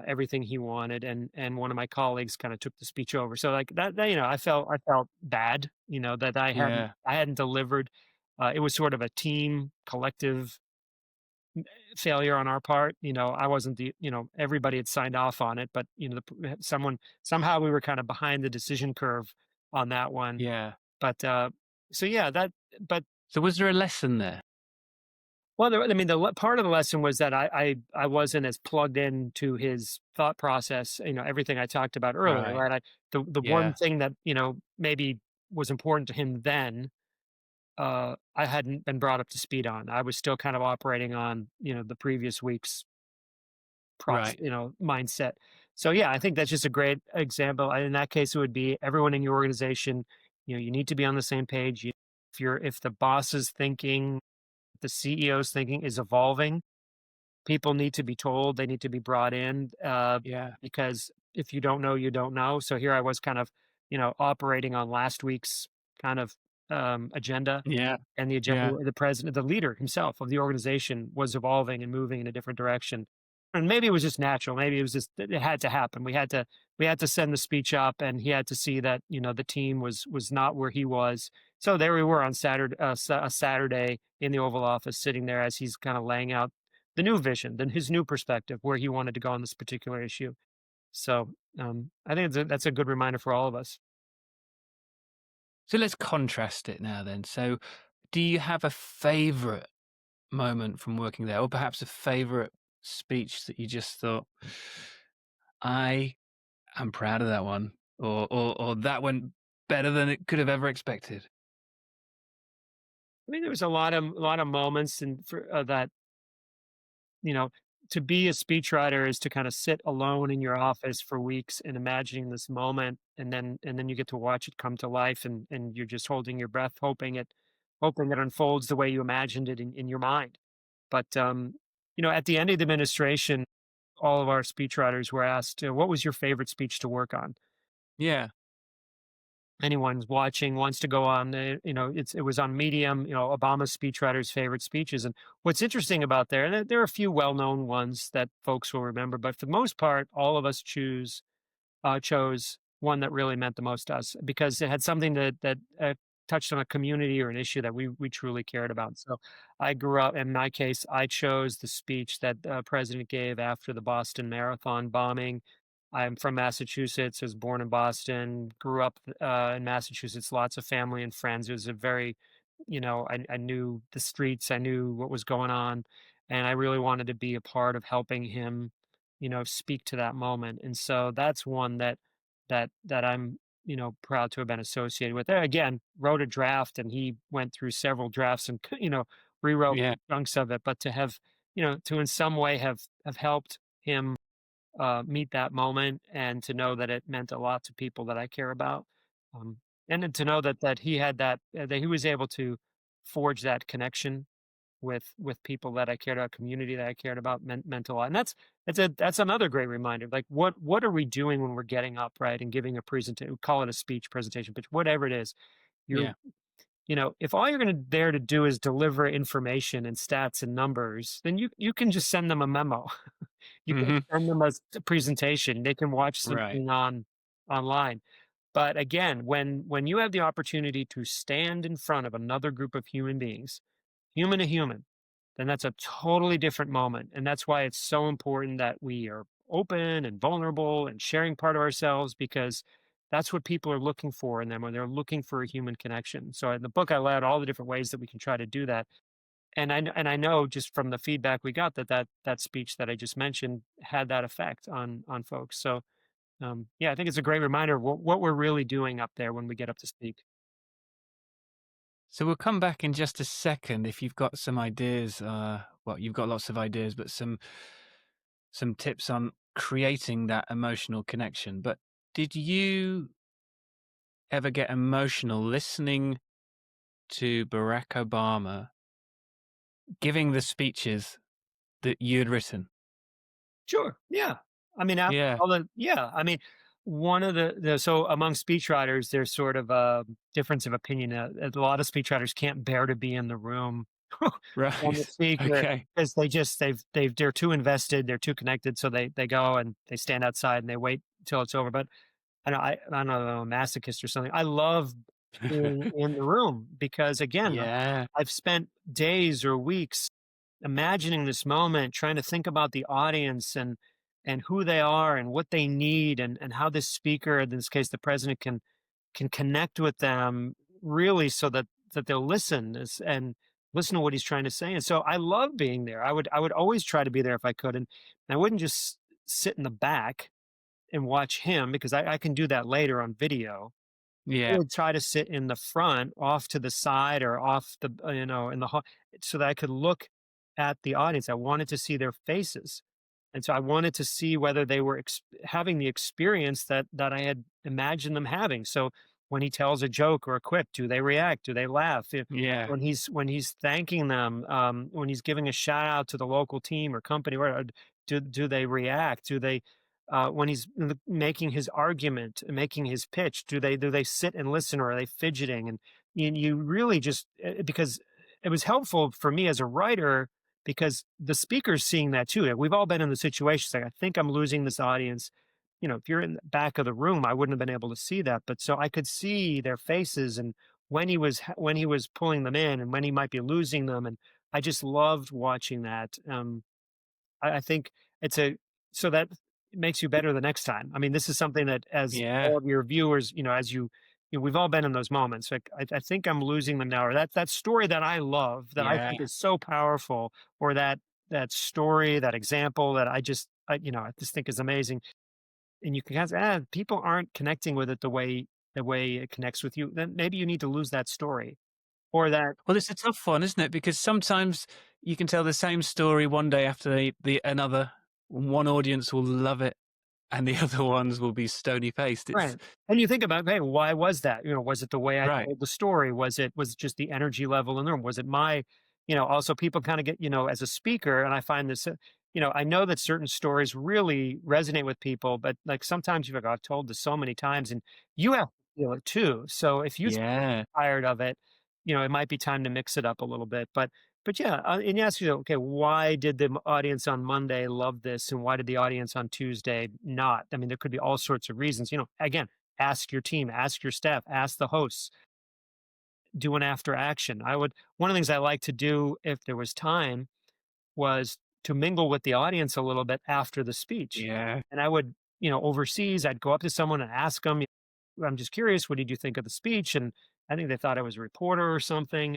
everything he wanted, and one of my colleagues kind of took the speech over. So like that I felt bad, that Yeah. I hadn't delivered. It was sort of a team collective failure on our part. I wasn't everybody had signed off on it, but someone somehow we were kind of behind the decision curve on that one. Yeah. But so yeah, that but So was there a lesson there? well, I mean, part of the lesson was that I wasn't as plugged into his thought process. Everything I talked about earlier, Right. right? The one Yeah. thing that maybe was important to him then, I hadn't been brought up to speed on. I was still kind of operating on the previous week's Right. mindset. So yeah, I think that's just a great example. In that case, it would be everyone in your organization. You need to be on the same page. If the boss is thinking the CEO's thinking is evolving. People need to be told, they need to be brought in, Yeah. because if you don't know, you don't know. So here I was kind of, operating on last week's kind of agenda, Yeah. and the agenda, Yeah. the president, the leader himself of the organization was evolving and moving in a different direction. And maybe it was just natural. Maybe it was just it had to happen. We had to send the speech up, and he had to see that the team was not where he was. So there we were on Saturday, a Saturday in the Oval Office, sitting there as he's kind of laying out the new vision, then his new perspective, where he wanted to go on this particular issue. So I think that's a good reminder for all of us. So let's contrast it now then. So do you have a favorite moment from working there, or perhaps a favorite speech that you just thought, I am proud of that one, or that went better than it could have ever expected? I mean, there was a lot of moments, and for that, you know, to be a speechwriter is to kind of sit alone in your office for weeks and imagining this moment, and then you get to watch it come to life, and you're just holding your breath, hoping it unfolds the way you imagined it in your mind. But at the end of the administration, all of our speechwriters were asked, "What was your favorite speech to work on?" Yeah. Anyone's watching wants to go on, it was on Medium, Obama's speechwriter's favorite speeches. And what's interesting about there, and there are a few well-known ones that folks will remember, but for the most part, all of us chose one that really meant the most to us because it had something that touched on a community or an issue that we truly cared about. So I grew up, in my case, I chose the speech that the president gave after the Boston Marathon bombing. I'm from Massachusetts, was born in Boston, grew up in Massachusetts, lots of family and friends. It was a very, I knew the streets, I knew what was going on, and I really wanted to be a part of helping him, speak to that moment. And so that's one that I'm, proud to have been associated with. Again, wrote a draft, and he went through several drafts and rewrote Yeah. chunks of it. But to have, to in some way have helped him meet that moment, and to know that it meant a lot to people that I care about, um, and then to know that he had that he was able to forge that connection with people that I cared about, community that I cared about, meant a lot. And that's another great reminder. Like, what are we doing when we're getting up, right, and giving a presentation? Call it a speech, presentation, but whatever it is, you're Yeah. if all you're going to there to do is deliver information and stats and numbers, then you can just send them a memo. You can Hmm. send them a presentation. They can watch Right. something online. But again, when you have the opportunity to stand in front of another group of human beings, human to human, then that's a totally different moment. And that's why it's so important that we are open and vulnerable and sharing part of ourselves, because that's what people are looking for in them when they're looking for a human connection. So in the book, I laid out all the different ways that we can try to do that. And I know just from the feedback we got that speech that I just mentioned had that effect on folks. So yeah, I think it's a great reminder of what we're really doing up there when we get up to speak. So we'll come back in just a second if you've got some ideas. Well, you've got lots of ideas, but some tips on creating that emotional connection. But did you ever get emotional listening to Barack Obama giving the speeches that you had written? Sure. Yeah. I mean, after Yeah. all the yeah. I mean, one of the so among speechwriters, there's sort of a difference of opinion. A lot of speechwriters can't bear to be in the room when the Right. speaker, Okay. because they're too invested, they're too connected, so they go and they stand outside and they wait until it's over. But I don't know, I'm a masochist or something. I love being in the room because, again, Yeah. I've spent days or weeks imagining this moment, trying to think about the audience and who they are and what they need, and how this speaker, in this case the president, can connect with them, really, so that they'll and listen to what he's trying to say. And so I love being there. I would always try to be there if I could, and I wouldn't just sit in the back and watch him, because I can do that later on video. I Yeah. would try to sit in the front, off to the side, or off the, in the hall, so that I could look at the audience. I wanted to see their faces. And so I wanted to see whether they were having the experience that I had imagined them having. So when he tells a joke or a quip, do they react? Do they laugh? Yeah. When he's thanking them, when he's giving a shout out to the local team or company, where do they react? Do they when he's making his argument, making his pitch, do they sit and listen, or are they fidgeting? And you really just because it was helpful for me as a writer because the speaker's seeing that too. We've all been in the situation. It's like, I think I'm losing this audience. If you're in the back of the room, I wouldn't have been able to see that. But so I could see their faces and when he was pulling them in and when he might be losing them. And I just loved watching that. I think it's a so that makes you better the next time. I mean, this is something that as Yeah. all of your viewers, we've all been in those moments. Like, I think I'm losing them now, or that story that I love, that I Yeah. think is so powerful, or that story, that example that I just think is amazing. And you can kind of say, people aren't connecting with it the way it connects with you. Then maybe you need to lose that story, or that Well, it's a tough one, isn't it? Because sometimes you can tell the same story one day after the another. One audience will love it, and the other ones will be stony faced. It's right. And you think about, hey, why was that? Was it the way I right. told the story? Was it just the energy level in the room? Was it also people kind of get, as a speaker, and I find this, I know that certain stories really resonate with people, but like sometimes you've like, I've told this so many times and you have to feel it too. So if you Yeah. tired of it, it might be time to mix it up a little bit. But yeah, and you ask you, okay, why did the audience on Monday love this, and why did the audience on Tuesday not? I mean, there could be all sorts of reasons. Again, ask your team, ask your staff, ask the hosts, do an after action. One of the things I like to do if there was time was to mingle with the audience a little bit after the speech, Yeah. and I would, overseas, I'd go up to someone and ask them, I'm just curious, what did you think of the speech? And I think they thought I was a reporter or something.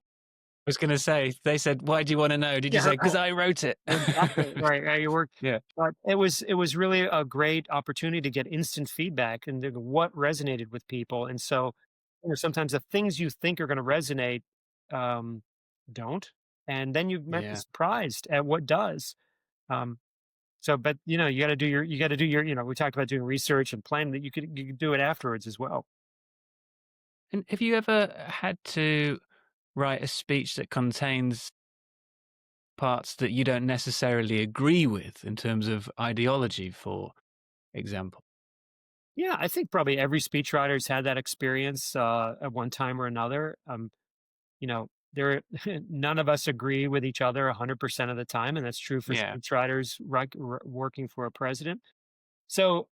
I was gonna say, they said, "Why do you wanna know?" Did you Yeah, say, "'Cause I wrote it"? exactly, right, right, you work Yeah. but it was really a great opportunity to get instant feedback and then what resonated with people, and so, sometimes the things you think are gonna resonate, um, don't, and then you might be Yeah. surprised at what does, um, but, you gotta do your we talked about doing research and planning that you could do it afterwards as well. And have you ever had to write a speech that contains parts that you don't necessarily agree with in terms of ideology, for example? Yeah, I think probably every speechwriter's had that experience, at one time or another, there none of us agree with each other 100% of the time, and that's true for Yeah. speechwriters working for a president. So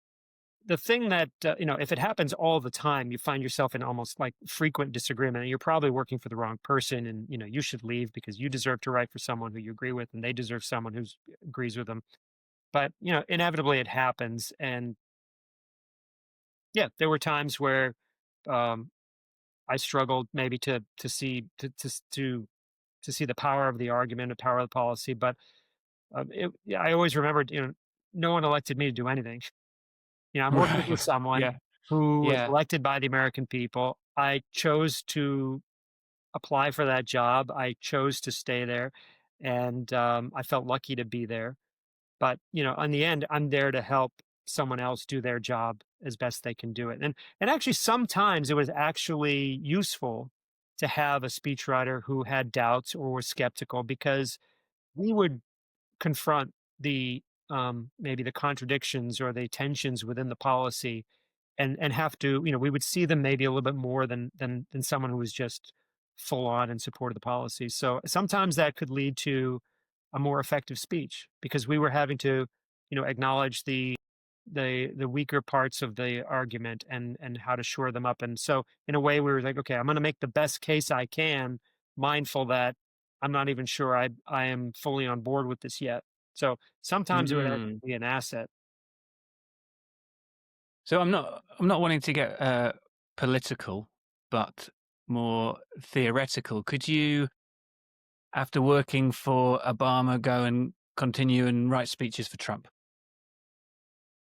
the thing that if it happens all the time, you find yourself in almost like frequent disagreement, and you're probably working for the wrong person, and you should leave because you deserve to write for someone who you agree with, and they deserve someone who agrees with them. But inevitably it happens, and yeah, there were times where um, I struggled maybe to see to see the power of the argument, the power of the policy. But yeah, I always remembered, no one elected me to do anything. I'm working for Right. someone Yeah. who was Yeah. elected by the American people. I chose to apply for that job. I chose to stay there, and I felt lucky to be there. But, in the end, I'm there to help someone else do their job as best they can do it. And actually sometimes it was actually useful to have a speechwriter who had doubts or was skeptical because we would confront the maybe the contradictions or the tensions within the policy and have to we would see them maybe a little bit more than someone who was just full on in support of the policy. So sometimes that could lead to a more effective speech because we were having to acknowledge the weaker parts of the argument and how to shore them up. And so in a way we were like, okay, I'm going to make the best case I can, mindful that I'm not even sure I am fully on board with this yet. So sometimes it would actually Mm. be an asset. So I'm not wanting to get, political, but more theoretical. Could you, after working for Obama, go and continue and write speeches for Trump?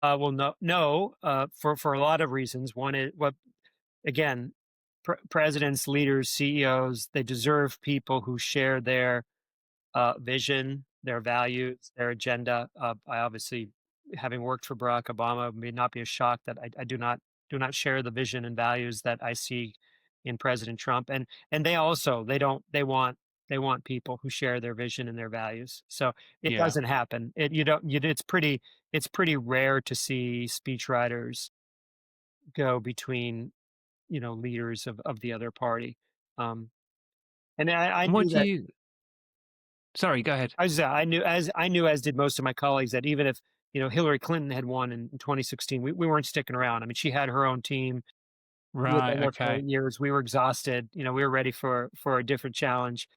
Well, no, no, for a lot of reasons. One is what again, presidents, leaders, CEOs, they deserve people who share their vision, their values, their agenda. I obviously, having worked for Barack Obama, may not be a shock that I do not. do not share the vision and values that I see in President Trump. And they also they want people who share their vision and their values. So it Yeah. doesn't happen. It you don't you, it's pretty rare to see speechwriters go between, leaders of the other party. Um, and I And what knew do that. you Sorry, go ahead. I knew, as did most of my colleagues, that even if Hillary Clinton had won in 2016, we weren't sticking around. I mean, she had her own team. We had Right, been there for okay. 8 years. We were exhausted. We were ready for a different challenge.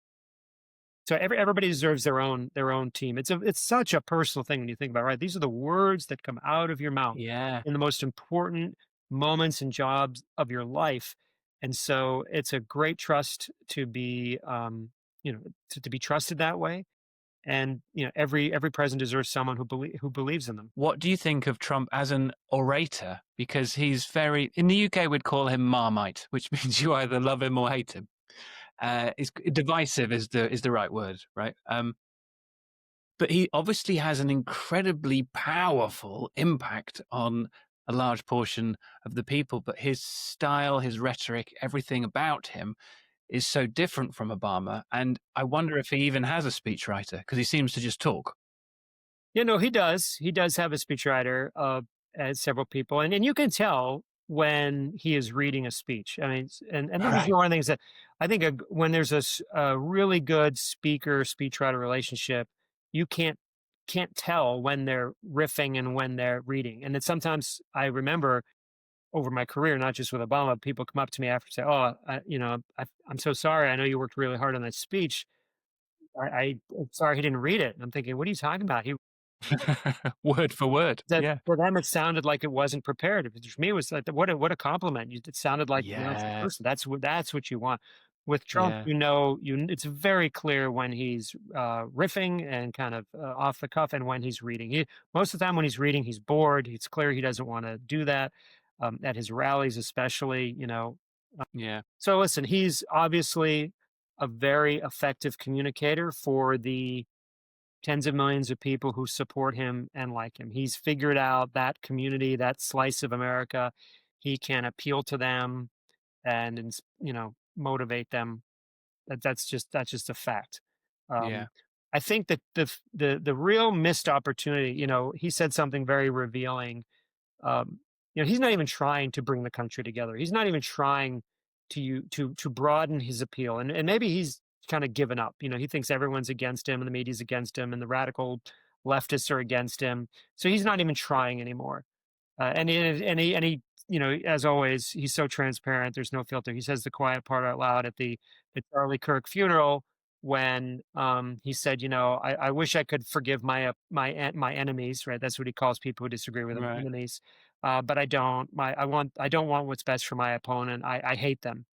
So everybody deserves their own team. It's such a personal thing when you think about it, right. These are the words that come out of your mouth Yeah. in the most important moments and jobs of your life, and so it's a great trust to be to be trusted that way. And every president deserves someone who believes in them. What do you think of Trump as an orator? Because he's very in the UK, we'd call him Marmite, which means you either love him or hate him. Is divisive is the right word, right? But he obviously has an incredibly powerful impact on a large portion of the people. But his style, his rhetoric, everything about him is so different from Obama. And I wonder if he even has a speechwriter because he seems to just talk. He does. He does have a speechwriter, as several people, and you can tell when he is reading a speech. I mean, and this is Right. one of the things that I think when there's a really good speaker speechwriter relationship, you can't tell when they're riffing and when they're reading. And then sometimes I remember over my career, not just with Obama, people come up to me after and say, "Oh, I'm so sorry. I know you worked really hard on that speech. I'm sorry he didn't read it." And I'm thinking, "What are you talking about? He Word for word. That Yeah. for them, it sounded like it wasn't prepared. For me, it was like, what a compliment. It sounded like an honest Yeah. person. That's what you want. With Trump, Yeah. it's very clear when he's riffing and kind of off the cuff, and when he's reading. Most of the time, when he's reading, he's bored. It's clear he doesn't want to do that at his rallies, especially. Yeah. So listen, he's obviously a very effective communicator for the tens of millions of people who support him and like him. He's figured out that community, that slice of America. He can appeal to them and motivate them. That's just a fact. Yeah. Um, I think that the real missed opportunity. He said something very revealing. um, he's not even trying to bring the country together. He's not even trying to broaden his appeal, and maybe he's kind of given up. He thinks everyone's against him, and the media's against him, and the radical leftists are against him. So he's not even trying anymore. And he, as always, he's so transparent. There's no filter. He says the quiet part out loud at the Charlie Kirk funeral when he said, I wish I could forgive my enemies. Right, that's what he calls people who disagree with him, Right. enemies. But I don't. I don't want what's best for my opponent. I hate them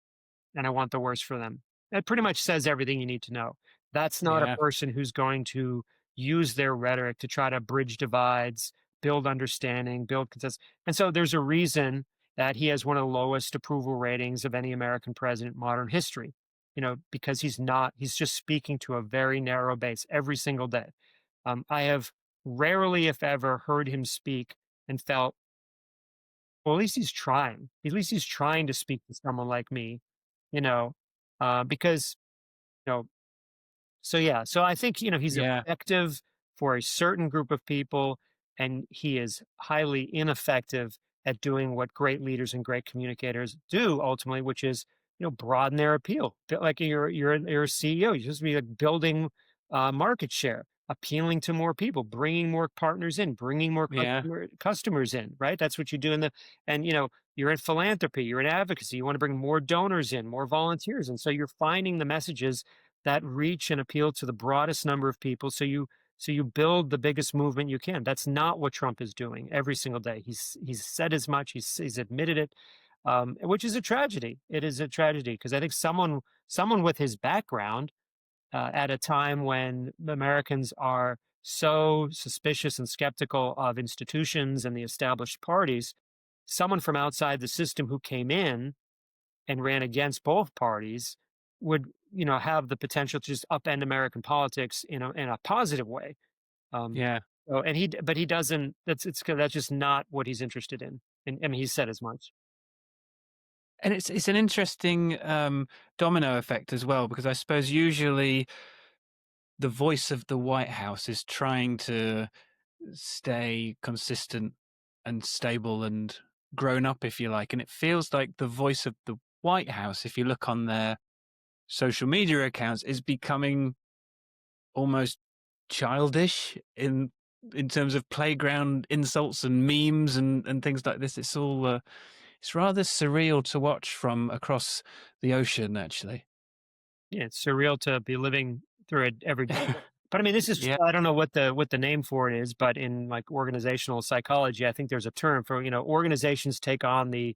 and I want the worst for them. That pretty much says everything you need to know. That's not a Yeah. person who's going to use their rhetoric to try to bridge divides, build understanding, build consensus. And so there's a reason that he has one of the lowest approval ratings of any American president in modern history. Because he's just speaking to a very narrow base every single day. I have rarely, if ever, heard him speak and felt, well, at least he's trying. At least he's trying to speak to someone like me, you know, because, you know, so yeah. So I think, he's Yeah. effective for a certain group of people, and he is highly ineffective at doing what great leaders and great communicators do ultimately, which is, broaden their appeal. Like you're a CEO, you're supposed to be like building market share, appealing to more people, bringing more partners in, bringing more Yeah. customers in, right? That's what you do and you're in philanthropy, you're in advocacy, you want to bring more donors in, more volunteers. And so you're finding the messages that reach and appeal to the broadest number of people. So you build the biggest movement you can. That's not what Trump is doing every single day. He's said as much. He's admitted it, which is a tragedy. It is a tragedy because I think someone with his background at a time when Americans are so suspicious and skeptical of institutions and the established parties, someone from outside the system who came in and ran against both parties would have the potential to just upend American politics in a positive way. Um, Yeah. but he doesn't. That's just not what he's interested in. And I mean, he said as much. And it's an interesting domino effect as well, because I suppose usually the voice of the White House is trying to stay consistent and stable and grown up, if you like. And it feels like the voice of the White House, if you look on their social media accounts, is becoming almost childish in terms of playground insults and memes and things like this. It's all it's rather surreal to watch from across the ocean, actually. Yeah, it's surreal to be living through it every day. But I mean, this is Yeah, I don't know what the name for it is, but in like organizational psychology, I think there's a term for, organizations take on the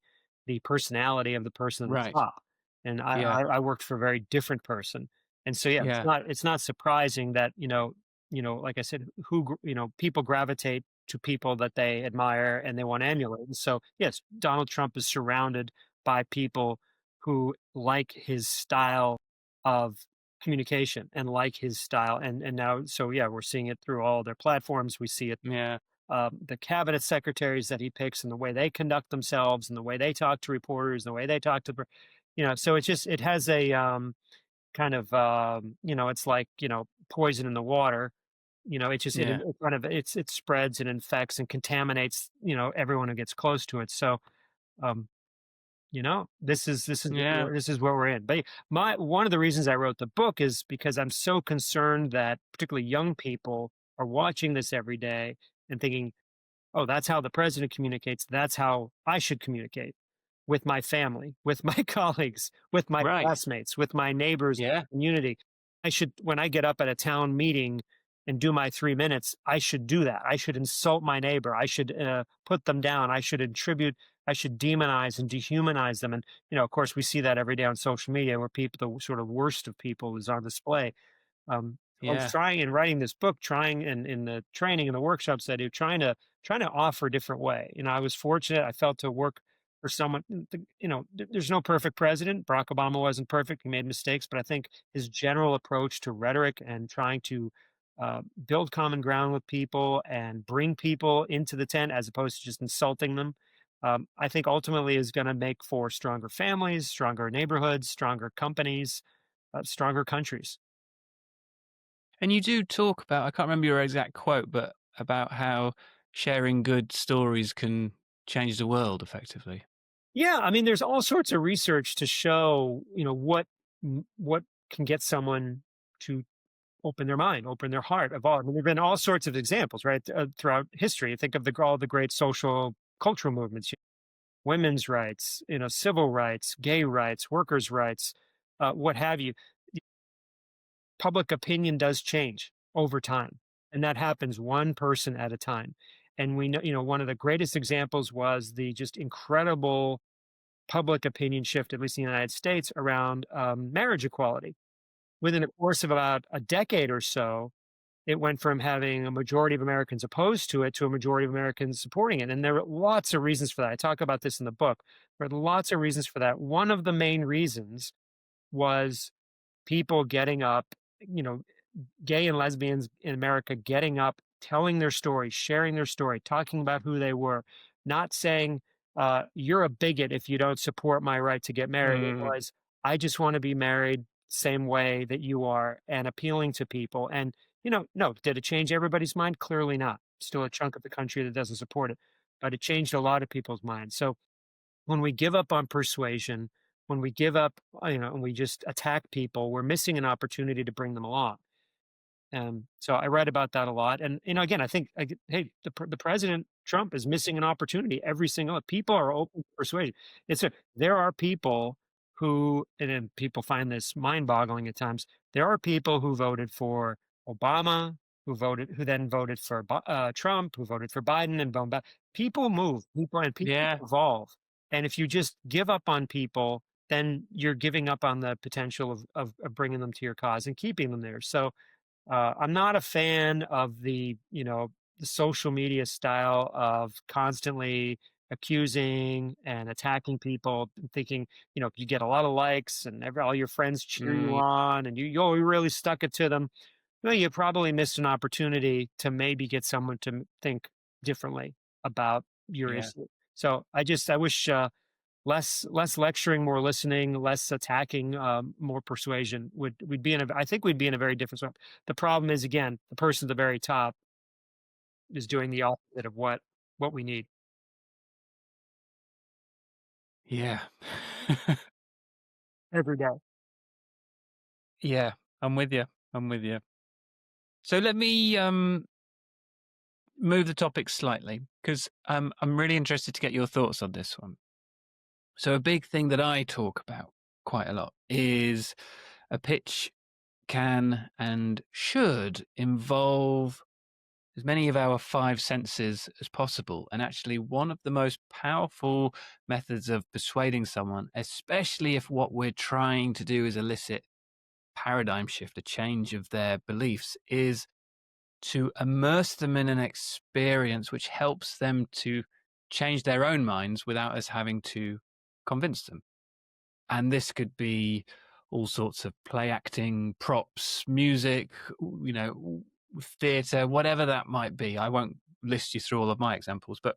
personality of the person at the right. top. And I, Yeah, I, I worked for a very different person. And so yeah, yeah, it's not surprising that, like I said, people gravitate to people that they admire and they want to emulate. And so yes, Donald Trump is surrounded by people who like his style of communication and like his style. And now, so yeah, we're seeing it through all their platforms. We see it, yeah, the cabinet secretaries that he picks and the way they conduct themselves and the way they talk to reporters and the way they talk to, so it's just, it has a kind of, it's like, poison in the water. It just, yeah, it kind of, it spreads and infects and contaminates, everyone who gets close to it. So, um, yeah. this is where we're in. But my one of the reasons I wrote the book is because I'm so concerned that particularly young people are watching this every day and thinking, "Oh, that's how the president communicates. That's how I should communicate with my family, with my colleagues, with my Right. classmates, with my neighbors, Yeah, community. I should, when I get up at a town meeting and do my 3 minutes, I should do that. I should insult my neighbor. I should put them down. I should attribute, I should demonize and dehumanize them. And, of course, we see that every day on social media where people, the sort of worst of people is on display. I was yeah. trying in writing this book, trying in the training and the workshops I do, trying to offer a different way. I was fortunate. I felt to work for someone. There's no perfect president. Barack Obama wasn't perfect. He made mistakes, but I think his general approach to rhetoric and trying to build common ground with people and bring people into the tent as opposed to just insulting them. I think ultimately is going to make for stronger families, stronger neighborhoods, stronger companies, stronger countries. And you do talk about, I can't remember your exact quote, but about how sharing good stories can change the world effectively. Yeah, I mean, there's all sorts of research to show, what can get someone to open their mind, open their heart, evolve. I mean, there've been all sorts of examples, right, throughout history. Think of all the great social cultural movements, women's rights, civil rights, gay rights, workers' rights, what have you. Public opinion does change over time, and that happens one person at a time. And we know, one of the greatest examples was the just incredible public opinion shift, at least in the United States, around marriage equality. Within the course of about a decade or so, it went from having a majority of Americans opposed to it to a majority of Americans supporting it. And there were lots of reasons for that. I talk about this in the book. There are lots of reasons for that. One of the main reasons was people getting up, you know, gay and lesbians in America getting up, telling their story, sharing their story, talking about who they were, not saying, you're a bigot if you don't support my right to get married. It Mm, was, I just want to be married same way that you are and appealing to people. And, no, did it change everybody's mind? Clearly not. Still a chunk of the country that doesn't support it, but it changed a lot of people's minds. So when we give up on persuasion, when we give up, and we just attack people, we're missing an opportunity to bring them along. So I write about that a lot, and again, I think, hey, the president Trump is missing an opportunity. Every single people are open to persuasion. There are people who, and then people find this mind-boggling at times. There are people who voted for Obama, who then voted for Trump, who voted for Biden, and boom, people move, people yeah. evolve, and if you just give up on people, then you're giving up on the potential of bringing them to your cause and keeping them there. So I'm not a fan of the social media style of constantly accusing and attacking people, and thinking, you get a lot of likes and all your friends cheer you Mm, on, and you really stuck it to them. Well, you probably missed an opportunity to maybe get someone to think differently about your yeah. issue. So I wish. less lecturing, more listening, less attacking, more persuasion. We'd be in a I think we'd be in a very different spot. The problem is, again, the person at the very top is doing the opposite of what we need Yeah. every day. Yeah, I'm with you. I'm with you. So let me move the topic slightly because I'm really interested to get your thoughts on this one. So, a big thing that I talk about quite a lot is a pitch can and should involve as many of our five senses as possible. And actually, one of the most powerful methods of persuading someone, especially if what we're trying to do is elicit paradigm shift, a change of their beliefs, is to immerse them in an experience which helps them to change their own minds without us having to convince them. And this could be all sorts of play acting, props, music, theatre, whatever that might be. I won't list you through all of my examples, but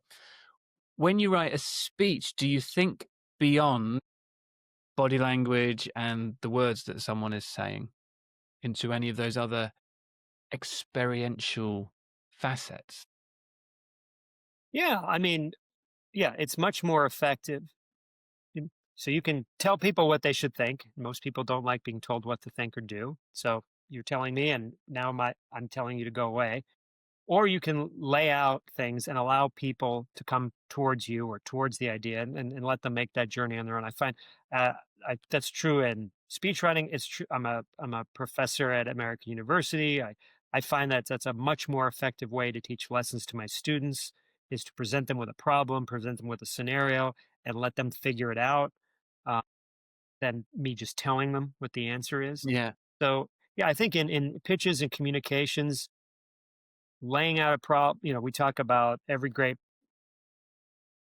when you write a speech, do you think beyond body language and the words that someone is saying into any of those other experiential facets? Yeah, I mean, yeah, it's much more effective. So you can tell people what they should think. Most people don't like being told what to think or do. So you're telling me, and now I'm telling you to go away. Or you can lay out things and allow people to come towards you or towards the idea, and let them make that journey on their own. I find uh, that's true in speech writing. It's true. I'm a professor at American University. I find that that's a much more effective way to teach lessons to my students, is to present them with a problem, present them with a scenario, and let them figure it out, uh, than me just telling them what the answer is. Yeah. So yeah, I think in pitches and communications, laying out a problem. We talk about every great,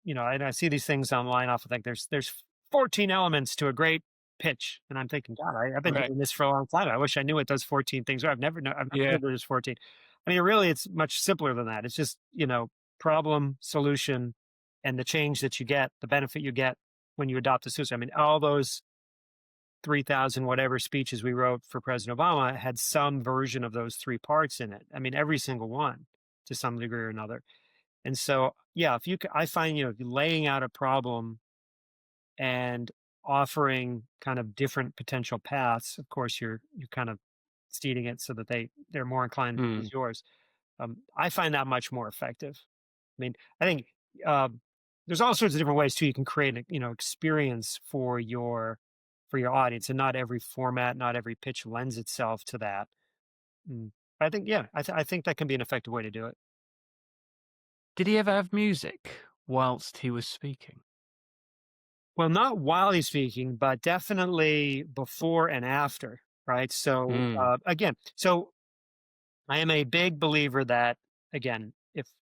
and I see these things online often, like there's 14 elements to a great pitch. And I'm thinking, God, I've been Right. doing this for a long time. I wish I knew it does 14 things. Or I've never Yeah. heard there's 14. I mean, really, it's much simpler than that. It's just, problem, solution, and the change that you get, the benefit you get when you adopt a solution. I mean, all those 3,000 whatever speeches we wrote for President Obama had some version of those three parts in it. I mean, every single one to some degree or another. And so, yeah, if I find, laying out a problem and offering kind of different potential paths. Of course, you're kind of seeding it so that they're more inclined to Mm. use yours. I find that much more effective. I mean, I think um, there's all sorts of different ways too. You can create an experience for your audience, and not every format, not every pitch lends itself to that. Mm. I think, yeah, I think that can be an effective way to do it. Did he ever have music whilst he was speaking? Well, not while he's speaking, but definitely before and after, right? So, Mm. again, I am a big believer that, again, if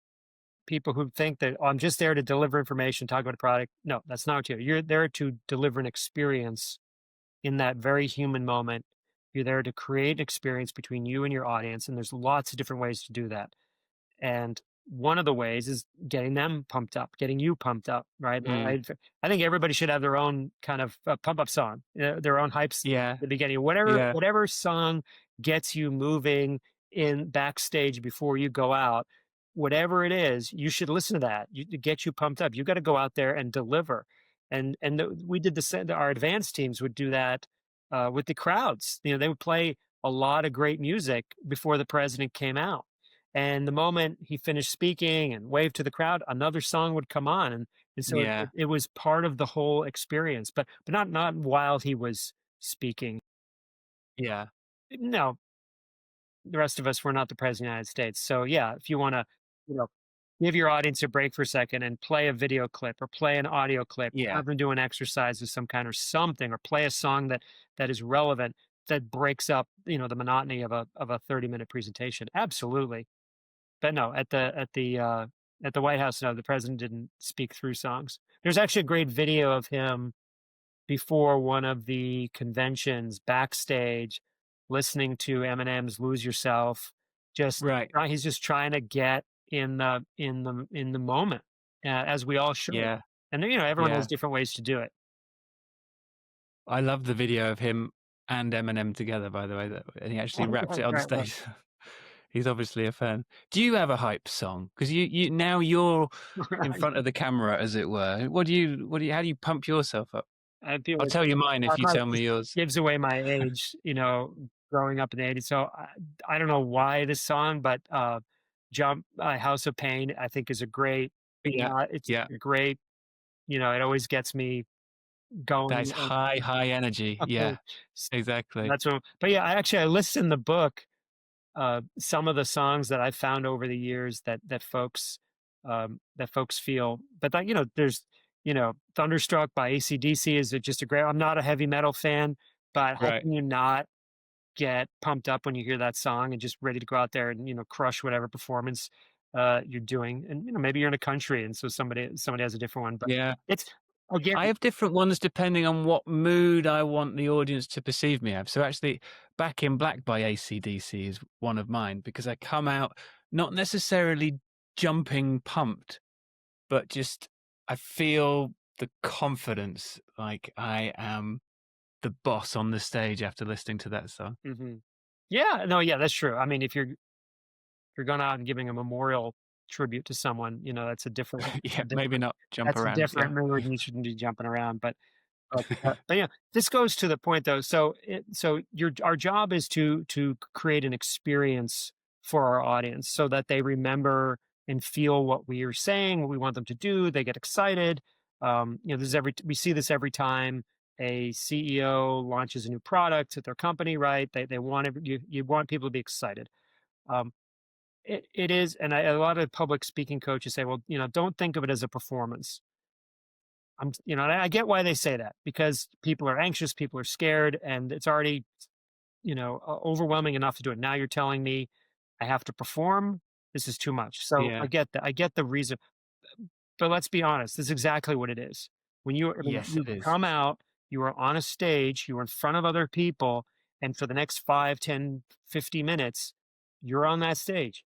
people who think that, "Oh, I'm just there to deliver information, talk about a product," no, that's not what you're there to deliver an experience in that very human moment. You're there to create an experience between you and your audience, and there's lots of different ways to do that. And one of the ways is getting them pumped up, getting you pumped up, right? Mm. I think everybody should have their own kind of pump up song, their own hypes Yeah. at the beginning. Whatever Yeah. whatever song gets you moving in backstage before you go out, whatever it is, you should listen to that. To get you pumped up. You got to go out there and deliver. We did the same. Our advanced teams would do that with the crowds. They would play a lot of great music before the president came out, and the moment he finished speaking and waved to the crowd, another song would come on. And so Yeah. it was part of the whole experience, but not while he was speaking. Yeah. No, the rest of us were not the president of the United States. So yeah, if you want to, you know, give your audience a break for a second and play a video clip or play an audio clip, Yeah. have them do an exercise of some kind or something, or play a song that is relevant, that breaks up, the monotony of a 30-minute presentation. Absolutely. But no, at the White House, no, the president didn't speak through songs. There's actually a great video of him before one of the conventions backstage, listening to Eminem's "Lose Yourself." Right. He's just trying to get in the moment, as we all should. Yeah. And everyone has Yeah. different ways to do it. I love the video of him and Eminem together, by the way, and he actually raps it on Right, right, stage. He's obviously a fan. Do you have a hype song? Because you now you're in right. front of the camera, as it were. What do you how do you pump yourself up? I feel I'll like tell you mine if you Clubhouse tell me just yours. gives away my age, growing up in the '80s. So I don't know why this song, but Jump House of Pain, I think is a great, Yeah, it's yeah. a great, it always gets me That is going. high, high energy. Okay. Yeah, exactly. That's what, but yeah, I list in the book some of the songs that I've found over the years that folks feel. But that there's Thunderstruck by AC/DC is just a great. I'm not a heavy metal fan, but how Right. can you not get pumped up when you hear that song and just ready to go out there and crush whatever performance you're doing? And maybe you're in a country, and so somebody has a different one, but Yeah. it's again. I have different ones depending on what mood I want the audience to perceive me as. So actually, Back in Black by AC/DC is one of mine because I come out not necessarily jumping pumped, but just I feel the confidence like I am the boss on the stage after listening to that song. Mhm. Yeah, no, yeah, that's true. I mean, if you're going out and giving a memorial tribute to someone, that's a different, Yeah, a maybe different, not jump that's a around. different Yeah. mood, and you shouldn't be jumping around. But yeah, this goes to the point though. So our job is to create an experience for our audience so that they remember and feel what we are saying, what we want them to do. They get excited. This is we see this every time a CEO launches a new product at their company, right? They want you want people to be excited. Um, it is, and a lot of public speaking coaches say, well, don't think of it as a performance. And I get why they say that because people are anxious, people are scared, and it's already, overwhelming enough to do it. Now you're telling me I have to perform. This is too much. So I Yeah. get that. I get the reason, but let's be honest. This is exactly what it is. When Yes, you it is. come out, you are on a stage, you are in front of other people, and for the next 5, 10, 50 minutes, you're on that stage.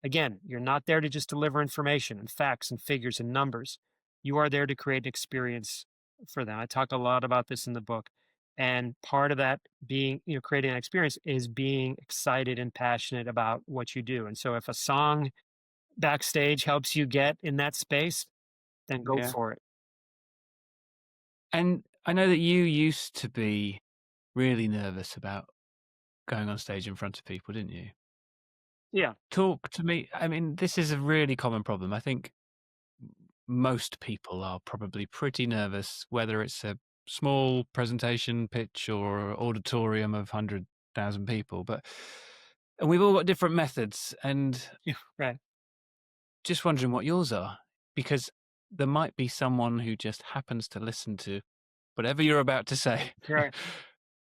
Again, you're not there to just deliver information and facts and figures and numbers. You are there to create an experience for them. I talk a lot about this in the book. And part of that being, creating an experience is being excited and passionate about what you do. And so if a song backstage helps you get in that space, then go Yeah. for it. And I know that you used to be really nervous about going on stage in front of people, didn't you? Yeah. Talk to me. I mean, this is a really common problem. I think most people are probably pretty nervous, whether it's a small presentation pitch or auditorium of 100,000 people. And we've all got different methods. And Yeah. Right. just wondering what yours are, because there might be someone who just happens to listen to whatever you're about to say Right.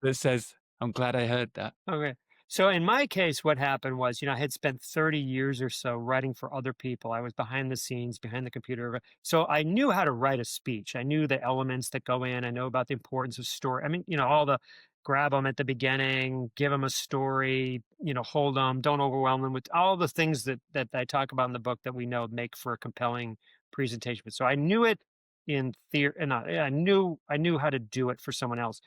that says, I'm glad I heard that. Okay. So in my case, what happened was, I had spent 30 years or so writing for other people. I was behind the scenes, behind the computer. So I knew how to write a speech. I knew the elements that go in. I know about the importance of story. I mean, all the grab them at the beginning, give them a story, hold them, don't overwhelm them with all the things that I talk about in the book that we know make for a compelling presentation. But so I knew it in theory, and I knew how to do it for someone else.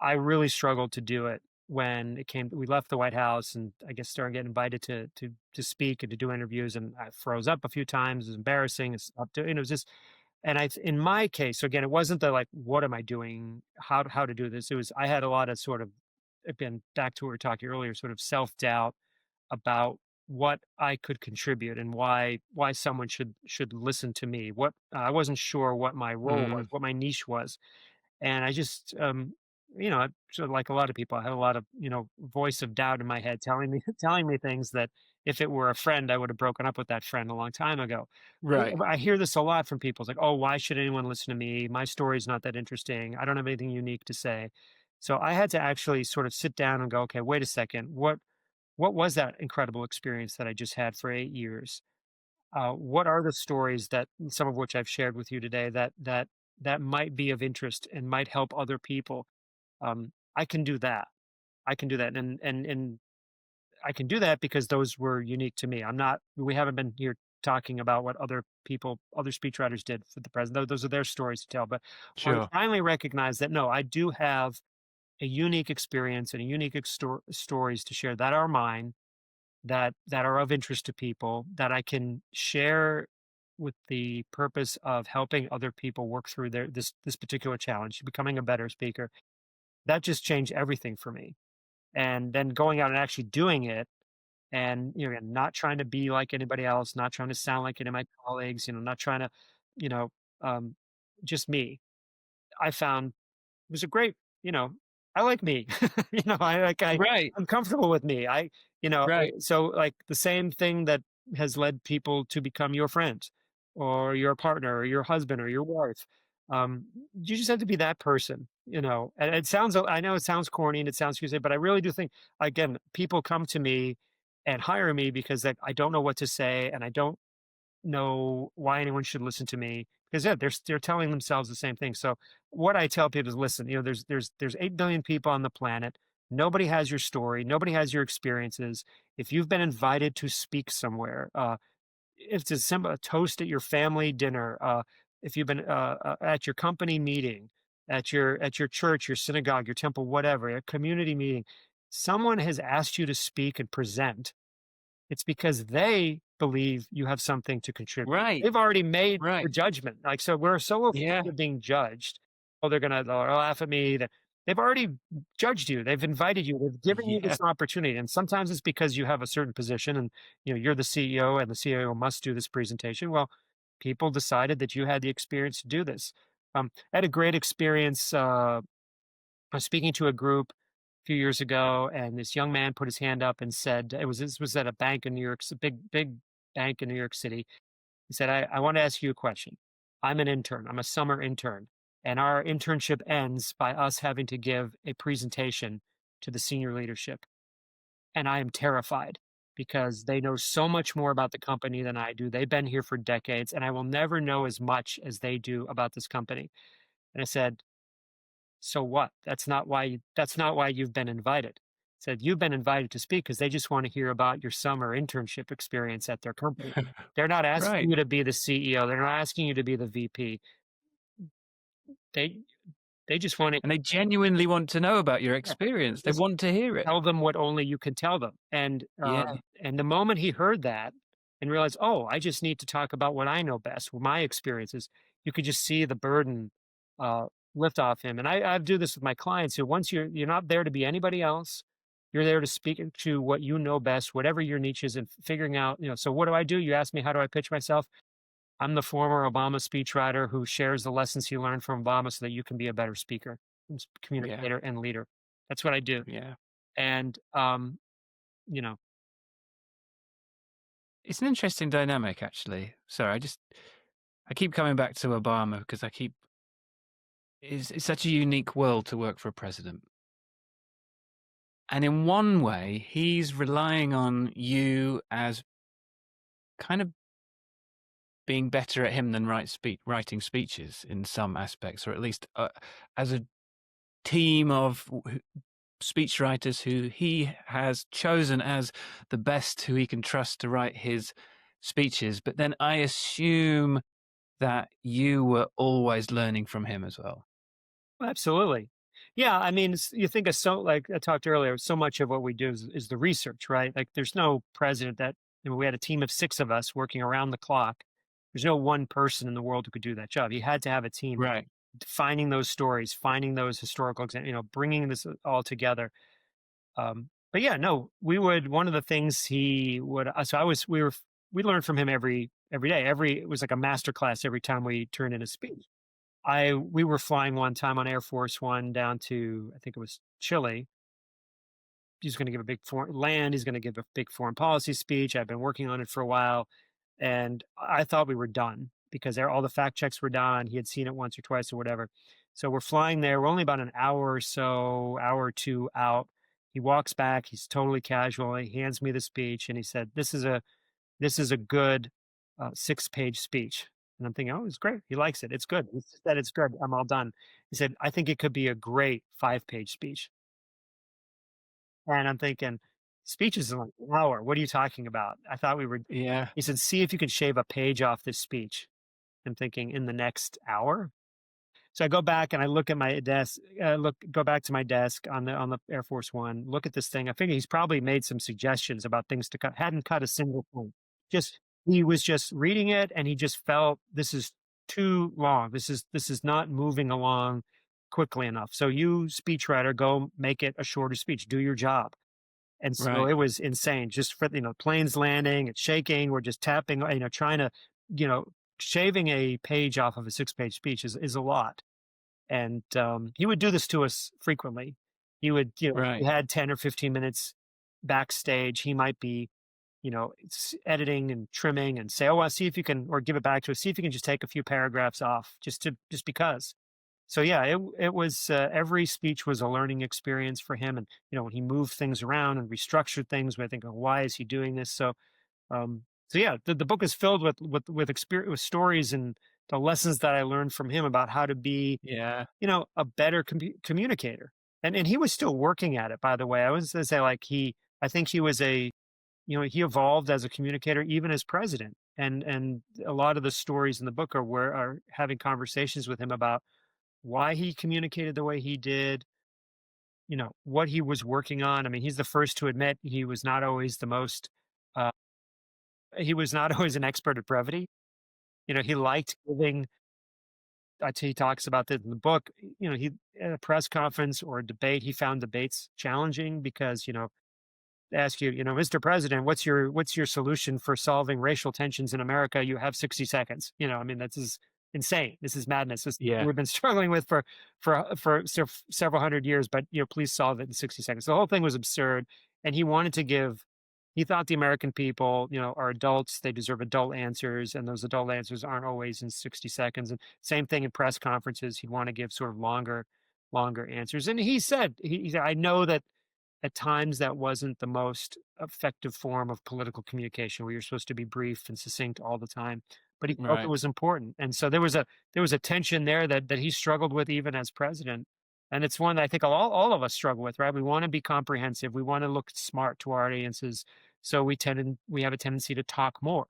I really struggled to do it when it came. We left the White House, and I guess started getting invited to speak and to do interviews, and I froze up a few times. It was embarrassing. It's up to, it was just, and in my case, so again, it wasn't the like, what am I doing? How to do this? It was I had a lot of sort of, again, back to what we were talking earlier, sort of self doubt about what I could contribute and why someone should listen to me. What I wasn't sure what my role was, Mm, what my niche was, and I just, so like a lot of people, I had a lot of, voice of doubt in my head telling me, telling me things that if it were a friend, I would have broken up with that friend a long time ago. right. I hear this a lot from people. It's like, oh, why should anyone listen to me? My story's not that interesting. I don't have anything unique to say. So I had to actually sort of sit down and go, okay, wait a second. What was that incredible experience that I just had for 8 years? What are the stories that some of which I've shared with you today that might be of interest and might help other people? I can do that. I can do that, and I can do that because those were unique to me. I'm not. We haven't been here talking about what other speechwriters did for the president. Those are their stories to tell. But when Sure. I finally recognized that, no, I do have a unique experience and a unique stories to share that are mine, that are of interest to people, that I can share with the purpose of helping other people work through this particular challenge, becoming a better speaker. That just changed everything for me. And then going out and actually doing it, and not trying to be like anybody else, not trying to sound like any of my colleagues, not trying to, you know, um, just me. I found was a great, you know, I like me. Right. I'm comfortable with me. Right. So like the same thing that has led people to become your friends or your partner or your husband or your wife. You just have to be that person. And I know it sounds corny and it sounds cliche, but I really do think, again, people come to me and hire me because I don't know what to say and I don't know why anyone should listen to me because yeah, they're telling themselves the same thing. So what I tell people is, listen, there's 8 billion people on the planet. Nobody has your story. Nobody has your experiences. If you've been invited to speak somewhere, if it's as simple a toast at your family dinner, if you've been at your company meeting, at your church, your synagogue, your temple, whatever, a community meeting, someone has asked you to speak and present. It's because they believe you have something to contribute. Right. They've already made the Right. judgment. Like, so we're so Yeah. afraid of being judged. Oh, they'll laugh at me. That they've already judged you. They've invited you. They've given you Yeah. this opportunity. And sometimes it's because you have a certain position and you're the CEO and the CEO must do this presentation. Well, people decided that you had the experience to do this. I had a great experience. I was speaking to a group a few years ago, and this young man put his hand up and said, this was at a bank in New York, a big bank in New York City. He said, I want to ask you a question. I'm an intern. I'm a summer intern, and our internship ends by us having to give a presentation to the senior leadership. And I am terrified because they know so much more about the company than I do. They've been here for decades, and I will never know as much as they do about this company. And I said, so what? That's not why you've been invited. Said you've been invited to speak because they just want to hear about your summer internship experience at their company. They're not asking Right. you to be the CEO. They're not asking you to be the VP. They they just want to And they genuinely want to know about your experience. They just want to hear it. tell them what only you can tell them. Yeah. And the moment he heard that and realized, oh, I just need to talk about what I know best, my experiences, you could just see the burden uh, lift off him. And I do this with my clients who once you're not there to be anybody else, you're there to speak to what you know best, whatever your niche is, and figuring out, so what do I do? You ask me, how do I pitch myself? I'm the former Obama speechwriter who shares the lessons he learned from Obama so that you can be a better speaker, Yeah. communicator, and leader. That's what I do. Yeah. And, you know, It's an interesting dynamic, actually. Sorry, I keep coming back to Obama because it's such a unique world to work for a president. And in one way, he's relying on you as kind of being better at him than writing speeches in some aspects, or at least as a team of speechwriters who he has chosen as the best who he can trust to write his speeches. But then I assume that you were always learning from him as well. absolutely. Yeah, I mean, you think of like I talked earlier, so much of what we do is the research, right? Like, there's no president we had a team of 6 of us working around the clock. There's no one person in the world who could do that job. You had to have a team Right. finding those stories, finding those historical examples, bringing this all together. But yeah, no, one of the things he would, so we learned from him every day. It was like a master class every time we turned in a speech. We were flying one time on Air Force One down to, I think it was Chile. He's going to give a big foreign land. He's going to give a big foreign policy speech. I've been working on it for a while, and I thought we were done because all the fact checks were done. He had seen it once or twice or whatever. So we're flying there. We're only about an hour or so, hour or two out. He walks back. He's totally casual. He hands me the speech, and he said, this is a good 6-page speech." And I'm thinking, "Oh, it's great. He likes it. It's good. He said it's good. I'm all done." He said, "I think it could be a great 5-page speech." And I'm thinking, speech is in like an hour. What are you talking about? I thought we were, Yeah. he said, see if you can shave a page off this speech. I'm thinking in the next hour. So I go back and I look at my desk, go back to my desk on the Air Force One, look at this thing. I figure he's probably made some suggestions about things to cut. Hadn't cut a single point. Just he was just reading it, and he just felt this is too long. This is not moving along quickly enough. So you, speechwriter, go make it a shorter speech. Do your job. And so Right. it was insane. Just for planes landing, it's shaking. We're just tapping. Trying to you know shaving a page off of a 6-page speech is a lot. And he would do this to us frequently. He would, if we Right. had 10 or 15 minutes backstage, he might be, editing and trimming and say, "Oh, well, see if you can," or give it back to us, "See if you can just take a few paragraphs off, just because." So yeah, it was every speech was a learning experience for him, and when he moved things around and restructured things, we think, "Oh, why is he doing this?" So yeah, the book is filled with experience, with stories and the lessons that I learned from him about how to be Yeah. a better communicator. And he was still working at it, by the way. I was gonna say, like, I think he was he evolved as a communicator even as president. And a lot of the stories in the book are having conversations with him about why he communicated the way he did, what he was working on. I mean, he's the first to admit he was not always uh, he was not always an expert at brevity. He liked giving he talks about this in the book. He at a press conference or a debate, he found debates challenging because they ask you, Mr. President, what's your solution for solving racial tensions in America? You have 60 seconds. I mean, this is insane. This is madness. This Yeah. we've been struggling with for several hundred years, but please solve it in 60 seconds. The whole thing was absurd, and he wanted to give. He thought the American people, are adults. They deserve adult answers, and those adult answers aren't always in 60 seconds. And same thing in press conferences. He'd want to give sort of longer answers. And he said, I know that at times that wasn't the most effective form of political communication, where you're supposed to be brief and succinct all the time, but he felt it Right. was important. And so there was a tension there that he struggled with even as president. And it's one that I think all of us struggle with, right? We want to be comprehensive, we want to look smart to our audiences, so we have a tendency to talk more.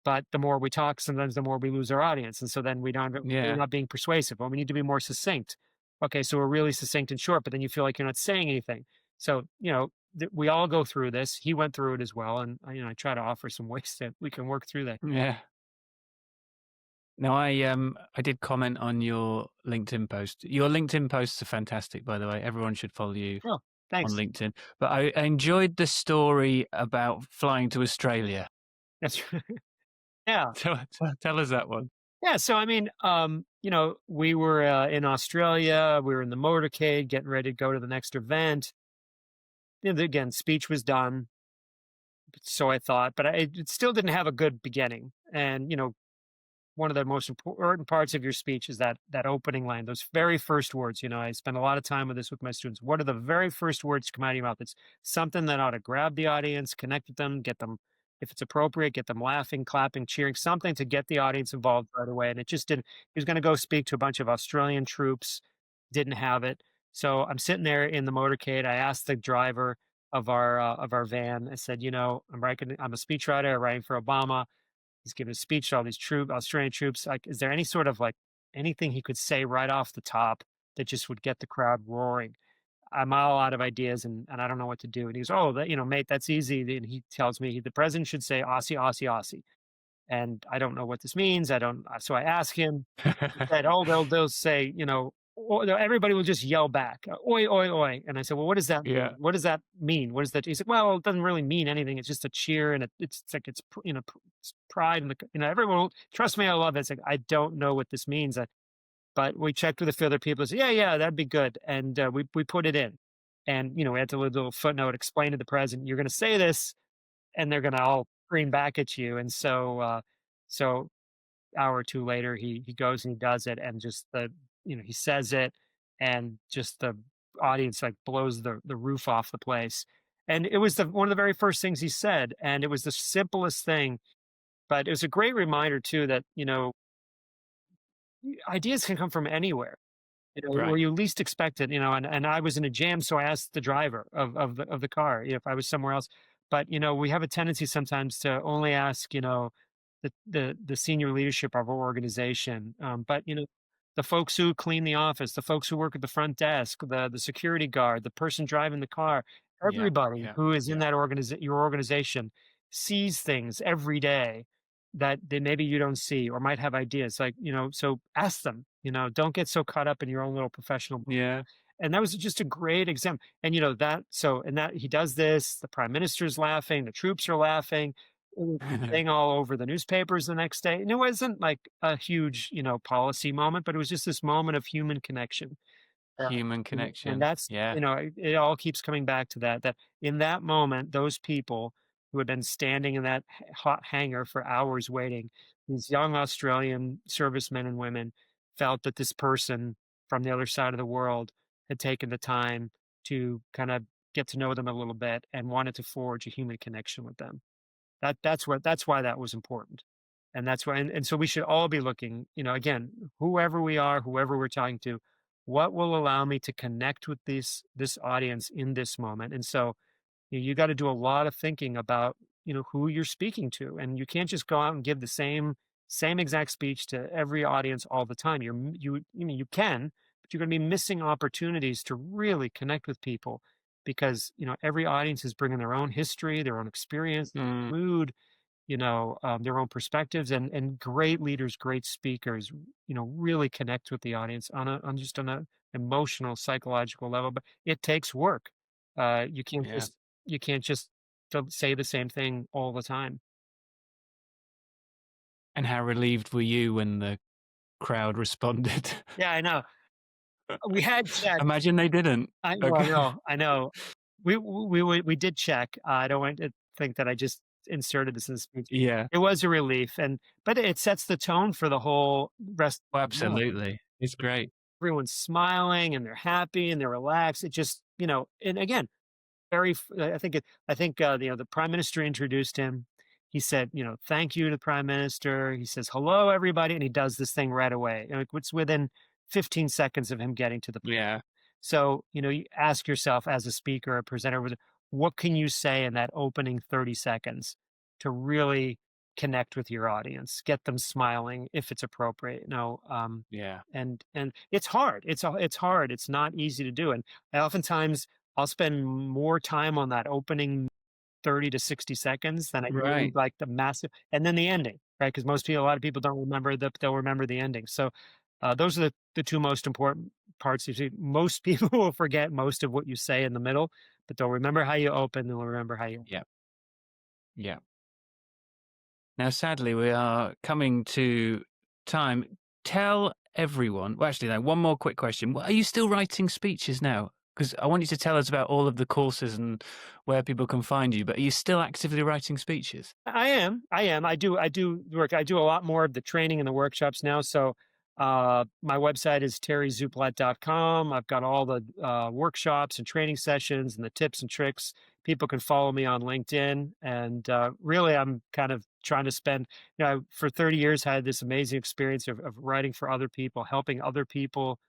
But the more we talk, sometimes the more we lose our audience. And so then we're Yeah. not being persuasive. Well, we need to be more succinct. Okay, so we're really succinct and short, but then you feel like you're not saying anything. So, we all go through this. He went through it as well. And I try to offer some ways that we can work through that. Yeah. Now, I did comment on your LinkedIn post. Your LinkedIn posts are fantastic, by the way. Everyone should follow you Oh, on thanks. LinkedIn. But I enjoyed the story about flying to Australia. That's yeah. Tell us that one. Yeah. So, I mean, we were in Australia, we were in the motorcade getting ready to go to the next event. Again, speech was done. So I thought, but it still didn't have a good beginning. And one of the most important parts of your speech is that opening line, those very first words. I spend a lot of time with this with my students. What are the very first words to come out of your mouth? It's something that ought to grab the audience, connect with them, get them, if it's appropriate, get them laughing, clapping, cheering, something to get the audience involved right away. And it just didn't. He was going to go speak to a bunch of Australian troops, didn't have it. So I'm sitting there in the motorcade. I asked the driver of our van. I said, I'm a speechwriter writing for Obama. He's giving a speech to all these Australian troops. Like, is there any sort of like anything he could say right off the top that just would get the crowd roaring? I'm all out of ideas, and I don't know what to do. And he goes, "Oh, mate, that's easy." And he tells me the president should say Aussie, Aussie, Aussie. And I don't know what this means. I don't. So I ask him. He said, "Oh, they'll say, everybody will just yell back, oi, oi, oi." And I said, "Well, what does that mean? Yeah. What does that mean? What is that?" He said, "Well, it doesn't really mean anything. It's just a cheer, and it's like it's pride, and everyone trust me, I love it." It's like, I don't know what this means, but we checked with a few other people. And said, "Yeah, yeah, that'd be good," and we put it in, and we had to little footnote explain to the president, "You're going to say this, and they're going to all scream back at you." And so hour or two later, he goes and he does it, and just he says it, and just the audience like blows the roof off the place. And it was the one of the very first things he said, and it was the simplest thing, but it was a great reminder too that ideas can come from anywhere. where Right. you least expect it, and I was in a jam, so I asked the driver of the car if I was somewhere else. But, we have a tendency sometimes to only ask, the senior leadership of our organization. But, the folks who clean the office, the folks who work at the front desk, the security guard, the person driving the car, Yeah. everybody Yeah. who is in Yeah. that your organization sees things every day that maybe you don't see or might have ideas like, so ask them, don't get so caught up in your own little professional. Yeah. And that was just a great example. And that he does this, the prime minister's laughing, the troops are laughing, it was a thing all over the newspapers the next day. And it wasn't like a huge, policy moment, but it was just this moment of human connection. uh, Human and connection. that's, Yeah. it all keeps coming back to that in that moment, those people who had been standing in that hot hangar for hours waiting, these young Australian servicemen and women felt that this person from the other side of the world had taken the time to kind of get to know them a little bit and wanted to forge a human connection with them. That's why that was important. And that's why, and so we should all be looking, again, whoever we are, whoever we're talking to, what will allow me to connect with this audience in this moment. And so you got to do a lot of thinking about, who you're speaking to, and you can't just go out and give the same exact speech to every audience all the time. You can, but you're going to be missing opportunities to really connect with people because, every audience is bringing their own history, their own experience, Mm. mood, their own perspectives, and great leaders, great speakers, really connect with the audience on a emotional, psychological level. But it takes work. Uh, you can't Yeah. just you can't just say the same thing all the time. And how relieved were you when the crowd responded? Yeah, I know. We had checked. Imagine they didn't. I know, I Okay. know, I know. We did check. I don't want to think that I just inserted this in the speech. Yeah. It was a relief, but it sets the tone for the whole rest Oh, of the night. absolutely. It's great. Everyone's smiling and they're happy and they're relaxed. It just, and again, I think, the prime minister introduced him. He said, "Thank you to the prime minister." He says, "Hello, everybody," and he does this thing right away. It's within 15 seconds of him getting to the. Yeah. So, you ask yourself as a speaker, a presenter, what can you say in that opening 30 seconds to really connect with your audience, get them smiling if it's appropriate, Yeah. and it's hard. It's hard. It's not easy to do. And oftentimes I'll spend more time on that opening 30 to 60 seconds than I do Right. like the massive, and then the ending, right? Because a lot of people don't remember they'll remember the ending. So those are the two most important parts. You see, most people will forget most of what you say in the middle, but they'll remember how you open, they'll remember how you. Yeah. Yeah. Now, sadly, we are coming to time. Tell everyone. Well, actually, no, one more quick question. Are you still writing speeches now? Because I want you to tell us about all of the courses and where people can find you, but are you still actively writing speeches? I am. I am. I do work. I do a lot more of the training and the workshops now. So my website is terryszuplat.com. I've got all the workshops and training sessions and the tips and tricks. People can follow me on LinkedIn. And really, I'm kind of trying to spend, for 30 years, I had this amazing experience of writing for other people, helping other people,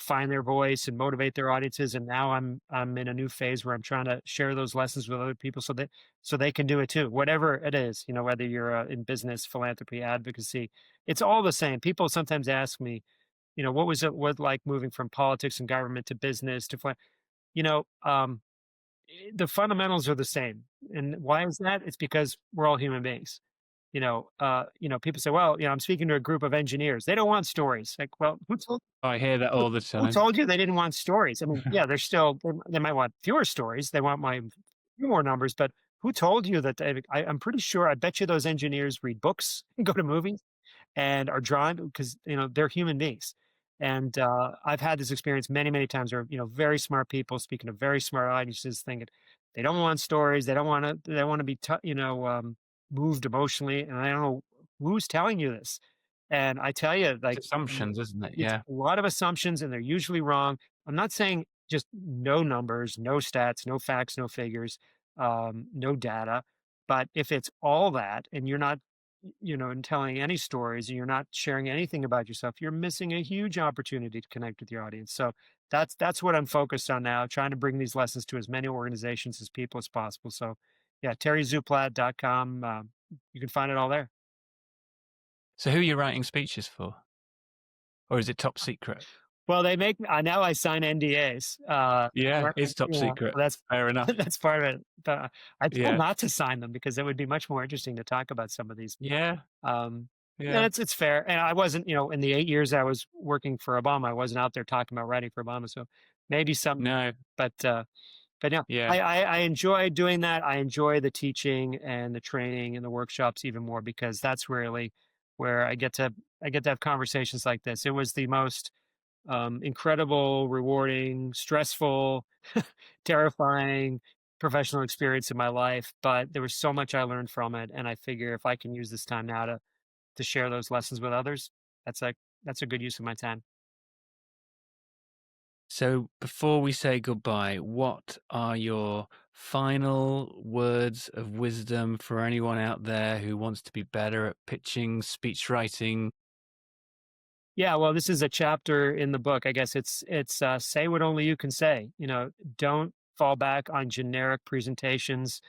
find their voice and motivate their audiences. And now I'm in a new phase where I'm trying to share those lessons with other people so they can do it too, whatever it is, whether you're in business, philanthropy, advocacy, it's all the same. People sometimes ask me, what was it what like moving from politics and government to business to, you know, um, the fundamentals are the same. And why is that? It's because we're all human beings. People say, well, I'm speaking to a group of engineers. They don't want stories. Like, well, I hear that all the who time. told you they didn't want stories? I mean, yeah, they might want fewer stories. They want few more numbers, but who told you that I'm pretty sure, I bet you those engineers read books and go to movies and are drawn because, they're human beings. And I've had this experience many, many times where, very smart people speaking to very smart audiences thinking they don't want stories. They want to be, moved emotionally. And I don't know who's telling you this. And I tell you, like, It's assumptions, isn't it? it's Yeah. a lot of assumptions and they're usually wrong. I'm not saying just no numbers, no stats, no facts, no figures, no data. But if it's all that and you're not, and telling any stories, and you're not sharing anything about yourself, you're missing a huge opportunity to connect with your audience. So that's what I'm focused on now, trying to bring these lessons to as many organizations as people as possible. So yeah, terryszuplat.com. You can find it all there. So who are you writing speeches for? Or is it top secret? Well, they make now I sign NDAs. Yeah, it's top secret. That's Fair enough. that's part of it. But I told Yeah. not to sign them because it would be much more interesting to talk about some of these. Yeah. Um, Yeah. and it's fair. And I wasn't, in the 8 years I was working for Obama, I wasn't out there talking about writing for Obama. So maybe some, No. but yeah, Yeah. I enjoy doing that. I enjoy the teaching and the training and the workshops even more, because that's really where I get to have conversations like this. It was the most incredible, rewarding, stressful, terrifying professional experience in my life. But there was so much I learned from it, and I figure if I can use this time now to share those lessons with others, that's a good use of my time. So before we say goodbye, what are your final words of wisdom for anyone out there who wants to be better at pitching, speech writing? Yeah, well, this is a chapter in the book. I guess it's say what only you can say. Don't fall back on generic presentations.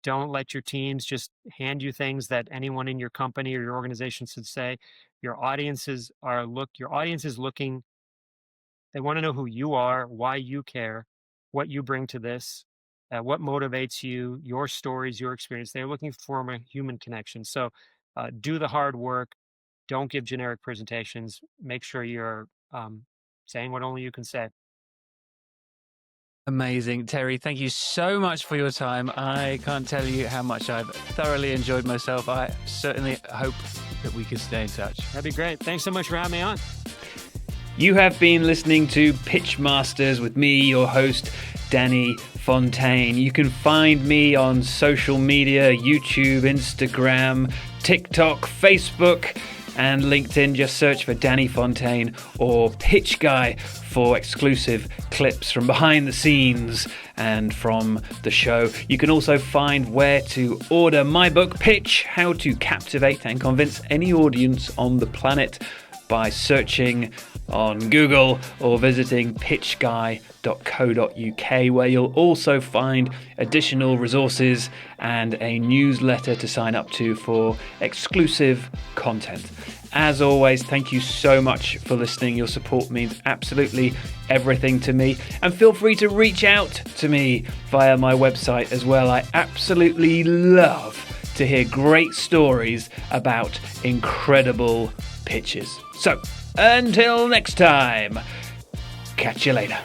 Don't let your teams just hand you things that anyone in your company or your organization should say. Your audience is looking. They want to know who you are, why you care, what you bring to this, what motivates you, your stories, your experience. They're looking for a human connection. So do the hard work. Don't give generic presentations. Make sure you're saying what only you can say. Amazing. Terry, thank you so much for your time. I can't tell you how much I've thoroughly enjoyed myself. I certainly hope that we can stay in touch. That'd be great. Thanks so much for having me on. You have been listening to Pitch Masters with me, your host, Danny Fontaine. You can find me on social media, YouTube, Instagram, TikTok, Facebook, and LinkedIn. Just search for Danny Fontaine or Pitch Guy for exclusive clips from behind the scenes and from the show. You can also find where to order my book, Pitch: How to Captivate and Convince Any Audience on the Planet, by searching on Google or visiting pitchguy.co.uk, where you'll also find additional resources and a newsletter to sign up to for exclusive content. As always, thank you so much for listening. Your support means absolutely everything to me. And feel free to reach out to me via my website as well. I absolutely love to hear great stories about incredible pitches. So, until next time, catch you later.